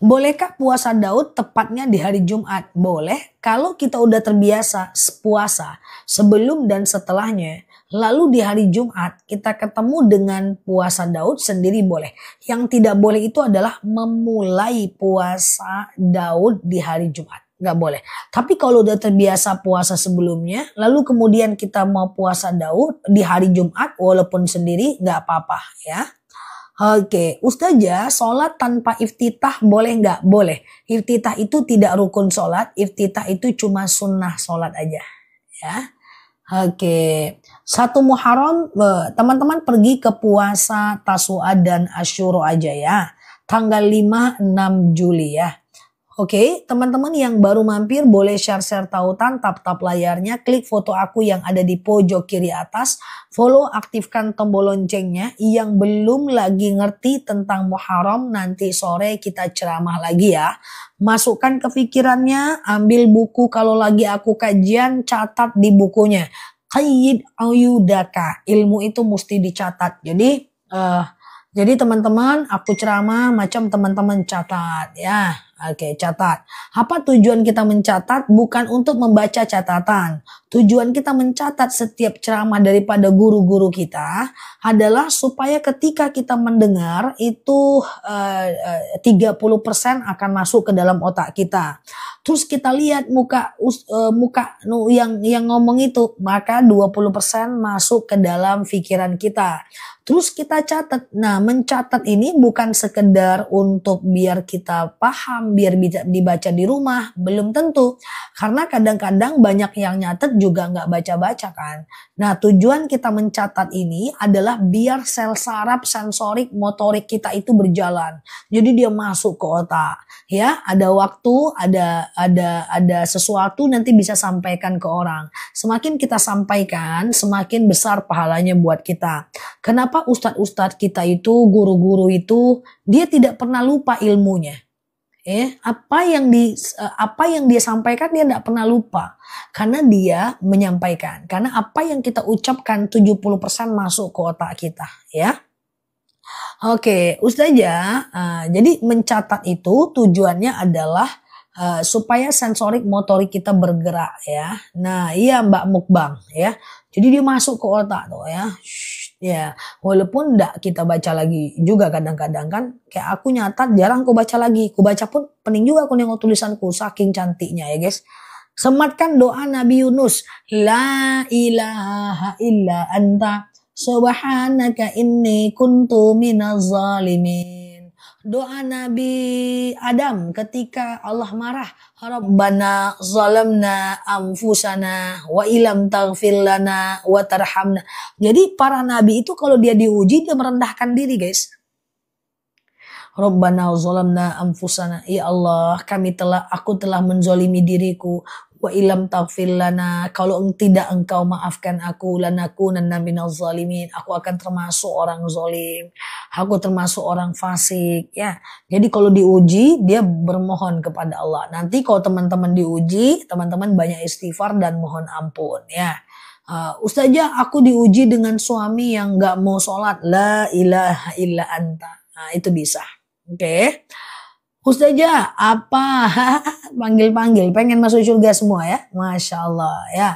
Bolehkah puasa Daud tepatnya di hari Jumat? Boleh. Kalau kita udah terbiasa puasa sebelum dan setelahnya, lalu di hari Jumat kita ketemu dengan puasa Daud sendiri boleh. Yang tidak boleh itu adalah memulai puasa Daud di hari Jumat. Nggak boleh. Tapi kalau udah terbiasa puasa sebelumnya, lalu kemudian kita mau puasa Daud di hari Jumat walaupun sendiri nggak apa-apa ya. Oke, Ustazah, sholat tanpa iftitah boleh nggak? Boleh. Iftitah itu tidak rukun sholat, iftitah itu cuma sunnah sholat aja. Ya. Oke, 1 Muharram, teman-teman pergi ke puasa Tasu'a dan Asyura aja ya. Tanggal 5-6 Juli ya. Oke, teman-teman yang baru mampir boleh share-share tautan, tap-tap layarnya, klik foto aku yang ada di pojok kiri atas, follow, aktifkan tombol loncengnya. Yang belum lagi ngerti tentang Muharram, nanti sore kita ceramah lagi ya. Masukkan ke pikirannya, ambil buku kalau lagi aku kajian, catat di bukunya. Qayyid ayudaka, ilmu itu mesti dicatat. Jadi teman-teman, aku ceramah macam teman-teman catat ya. Oke, catat. Apa tujuan kita mencatat? Bukan untuk membaca catatan. Tujuan kita mencatat setiap ceramah daripada guru-guru kita adalah supaya ketika kita mendengar itu 30% akan masuk ke dalam otak kita. Terus kita lihat muka yang ngomong itu, maka 20% masuk ke dalam pikiran kita. Terus kita catat. Nah, mencatat ini bukan sekedar untuk biar kita paham, biar bisa dibaca di rumah. Belum tentu. Karena kadang-kadang banyak yang nyatet juga nggak baca-baca kan. Nah, tujuan kita mencatat ini adalah biar sel saraf, sensorik, motorik kita itu berjalan. Jadi dia masuk ke otak. Ya, ada waktu, ada sesuatu nanti bisa sampaikan ke orang. Semakin kita sampaikan, semakin besar pahalanya buat kita. Kenapa ustadz-ustadz kita itu, guru-guru itu, dia tidak pernah lupa ilmunya. Apa yang dia sampaikan dia tidak pernah lupa. Karena dia menyampaikan. Karena apa yang kita ucapkan 70% masuk ke otak kita. Ya. Oke, Ustazah, jadi mencatat itu tujuannya adalah supaya sensorik motorik kita bergerak ya. Nah, iya Mbak Mukbang ya. Jadi dia masuk ke otak tuh ya. Ya, walaupun enggak kita baca lagi juga kadang-kadang kan. Kayak aku nyatat jarang aku baca lagi. Aku baca pun pening juga aku nengok tulisanku saking cantiknya ya guys. Sematkan doa Nabi Yunus. La ilaha illa anta subhanaka inni kuntu minaz zalimin. Doa Nabi Adam ketika Allah marah. Rabbana zalamna anfusana wa ilam taghfir lana wa tarhamna. Jadi para nabi itu kalau dia diuji dia merendahkan diri guys. Rabbana zalamna anfusana. Ya Allah, aku telah menzolimi diriku. Wa ilam taghfir lana, kalau tidak engkau maafkan aku, lanakunanna minaz zalimin, aku akan termasuk orang zalim, aku termasuk orang fasik ya. Jadi kalau diuji dia bermohon kepada Allah. Nanti kalau teman-teman diuji, teman-teman banyak istighfar dan mohon ampun ya. Ustazah, aku diuji dengan suami yang gak mau sholat, la ilaha illa anta. Nah, itu bisa. Oke. Ustazah, apa? Panggil-panggil, pengen masuk surga semua ya? Masya Allah ya.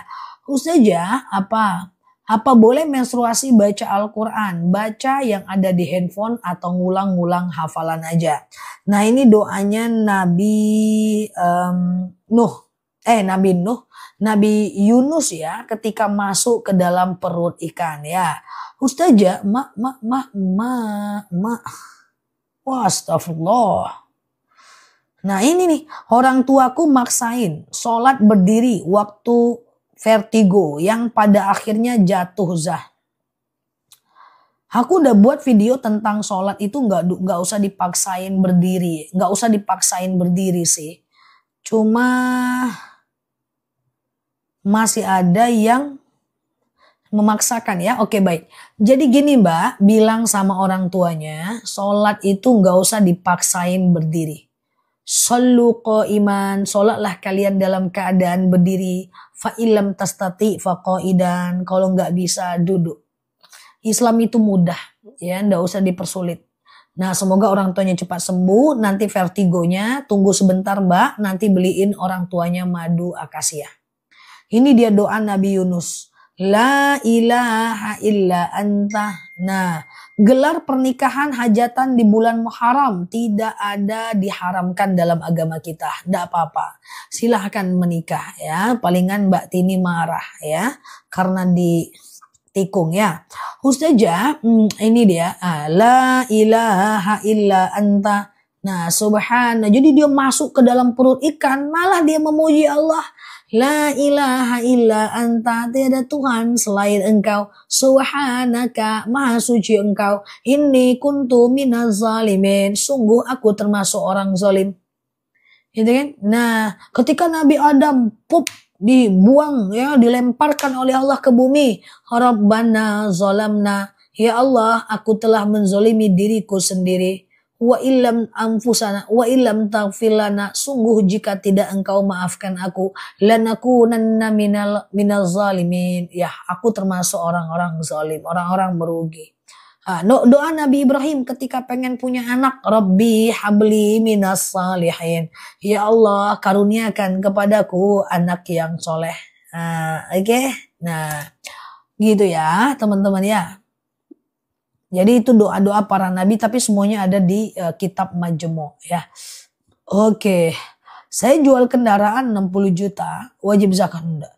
Ustazah, apa? Apa boleh menstruasi baca Al-Quran? Baca yang ada di handphone atau ngulang-ngulang hafalan aja. Nah ini doanya Nabi Nabi Yunus ya, ketika masuk ke dalam perut ikan ya. Ustazah, wah astagfirullah. Nah ini nih, orang tuaku maksain sholat berdiri waktu vertigo yang pada akhirnya jatuh Zah. Aku udah buat video tentang sholat itu nggak usah dipaksain berdiri, nggak usah dipaksain berdiri sih. Cuma masih ada yang memaksakan ya. Oke baik. Jadi gini Mbak, bilang sama orang tuanya, sholat itu nggak usah dipaksain berdiri. Shollu qa'iman, sholatlah kalian dalam keadaan berdiri. Fa illam tastati fa qa'idan, kalau nggak bisa duduk. Islam itu mudah ya, nggak usah dipersulit. Nah semoga orang tuanya cepat sembuh, nanti vertigonya tunggu sebentar Mbak, nanti beliin orang tuanya madu akasia. Ini dia doa Nabi Yunus. La ilaha illa anta. Nah, gelar pernikahan hajatan di bulan Muharram tidak ada diharamkan dalam agama kita. Tidak apa-apa. Silahkan menikah ya. Palingan Mbak Tini marah ya. Karena ditikung ya. Ustazah, ini dia. La ilaha illa anta. Nah, subhanallah. Jadi dia masuk ke dalam perut ikan. Malah dia memuji Allah. La ilaha illa anta, tiada Tuhan selain engkau. Subhanaka, maha suci engkau. Inni kuntu minaz zalimin, sungguh aku termasuk orang zalim. Gitu kan? Nah, ketika Nabi Adam dibuang ya, dilemparkan oleh Allah ke bumi. Rabbana zalamna, ya Allah, aku telah menzolimi diriku sendiri. Wa illam anfusana wa illam taghfir lana, sungguh jika tidak engkau maafkan aku, lanakunanna minal zalimin, ya aku termasuk orang-orang zalim, orang-orang merugi. Doa Nabi Ibrahim ketika pengen punya anak, Rabbi habli minas salihin, ya Allah karuniakan kepadaku anak yang soleh. Oke. Nah gitu ya teman-teman ya. Jadi itu doa-doa para nabi, tapi semuanya ada di kitab Majmu' ya. Oke. Saya jual kendaraan 60 juta, wajib zakat enggak?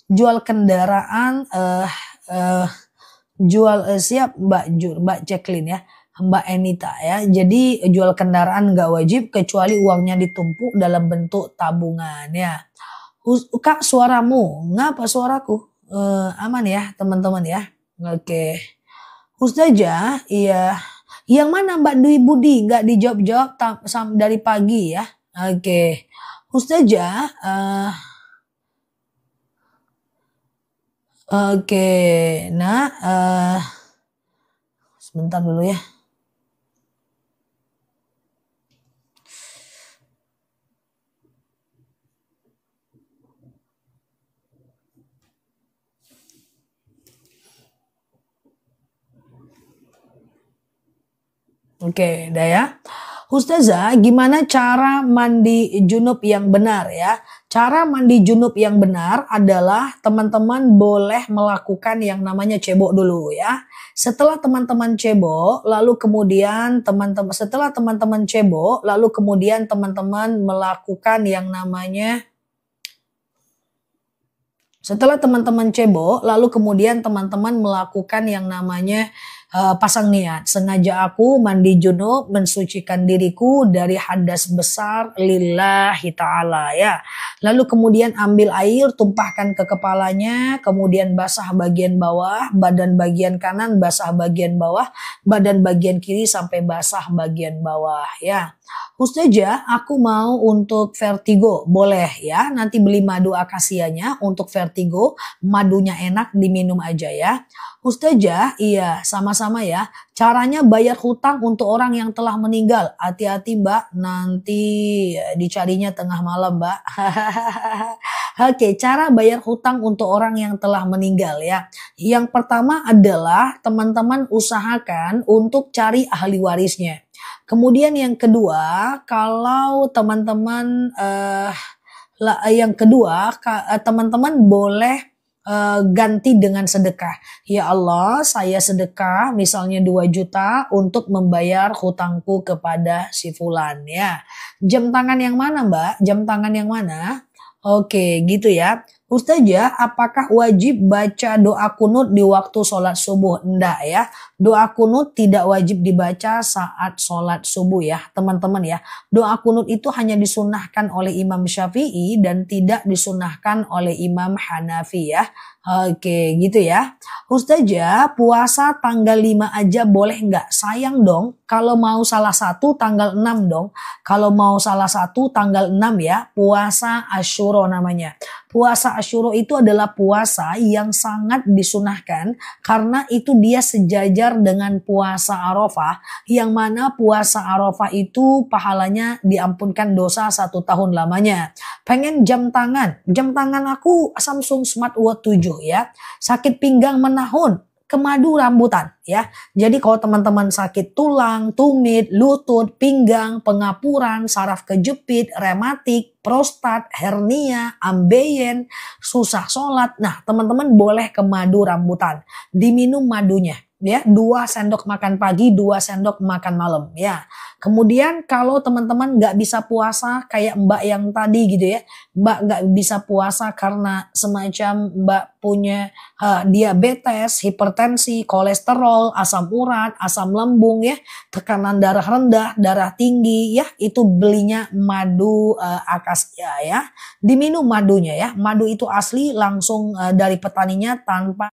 Jual kendaraan siap Mbak Jacqueline ya, Mbak Enita ya. Jadi jual kendaraan enggak wajib kecuali uangnya ditumpuk dalam bentuk tabungan ya. Kak suaramu, ngapa suaraku? Aman ya teman-teman ya. Oke. Ustazah, iya. Yang mana Mbak Dwi Budi? Nggak dijawab-jawab dari pagi ya. Oke. Ustazah, oke. Nah, sebentar dulu ya. Oke, dah ya. Ustazah, gimana cara mandi junub yang benar ya? Cara mandi junub yang benar adalah teman-teman boleh melakukan yang namanya cebok dulu ya. Setelah teman-teman cebok, lalu kemudian teman-teman melakukan yang namanya pasang niat. Sengaja aku mandi junub mensucikan diriku dari hadas besar lillahi ta'ala ya. Lalu kemudian ambil air, tumpahkan ke kepalanya, kemudian basah bagian bawah, badan bagian kanan basah bagian bawah, badan bagian kiri sampai basah bagian bawah ya. Ustazah, aku mau untuk vertigo, boleh ya. Nanti beli madu akasianya untuk vertigo, madunya enak diminum aja ya. Ustazah, iya sama-sama ya. Caranya bayar hutang untuk orang yang telah meninggal. Hati-hati Mbak, nanti dicarinya tengah malam Mbak. Oke, cara bayar hutang untuk orang yang telah meninggal ya. Yang pertama adalah teman-teman usahakan untuk cari ahli warisnya. Kemudian yang kedua, kalau teman-teman teman-teman boleh ganti dengan sedekah. Ya Allah, saya sedekah misalnya 2 juta untuk membayar hutangku kepada si fulan ya. Jam tangan yang mana Mbak? Jam tangan yang mana? Oke, gitu ya. Ustazah, apakah wajib baca doa kunut di waktu sholat subuh? Enggak ya. Doa kunut tidak wajib dibaca saat sholat subuh ya teman-teman ya. Doa kunut itu hanya disunahkan oleh Imam Syafi'i dan tidak disunahkan oleh Imam Hanafi ya. Oke gitu ya. Ustazah, puasa tanggal 5 aja boleh nggak? Sayang dong. Kalau mau salah satu tanggal 6 dong. Kalau mau salah satu tanggal 6 ya. Puasa Asyura namanya. Puasa Asyura itu adalah puasa yang sangat disunahkan karena itu dia sejajar dengan puasa Arafah, yang mana puasa Arafah itu pahalanya diampunkan dosa 1 tahun lamanya. Pengen jam tangan aku Samsung Smart Watch 7 ya. Sakit pinggang menahun, kemadu rambutan ya. Jadi kalau teman-teman sakit tulang, tumit, lutut, pinggang, pengapuran, saraf kejepit, rematik, prostat, hernia, ambeien, susah sholat. Nah teman-teman boleh ke madu rambutan. Diminum madunya. ya, 2 sendok makan pagi, 2 sendok makan malam ya. Kemudian kalau teman-teman nggak bisa puasa kayak Mbak yang tadi gitu ya, Mbak nggak bisa puasa karena semacam Mbak punya diabetes, hipertensi, kolesterol, asam urat, asam lambung ya, tekanan darah rendah, darah tinggi ya, itu belinya madu akasia ya. Diminum madunya ya. Madu itu asli langsung dari petaninya tanpa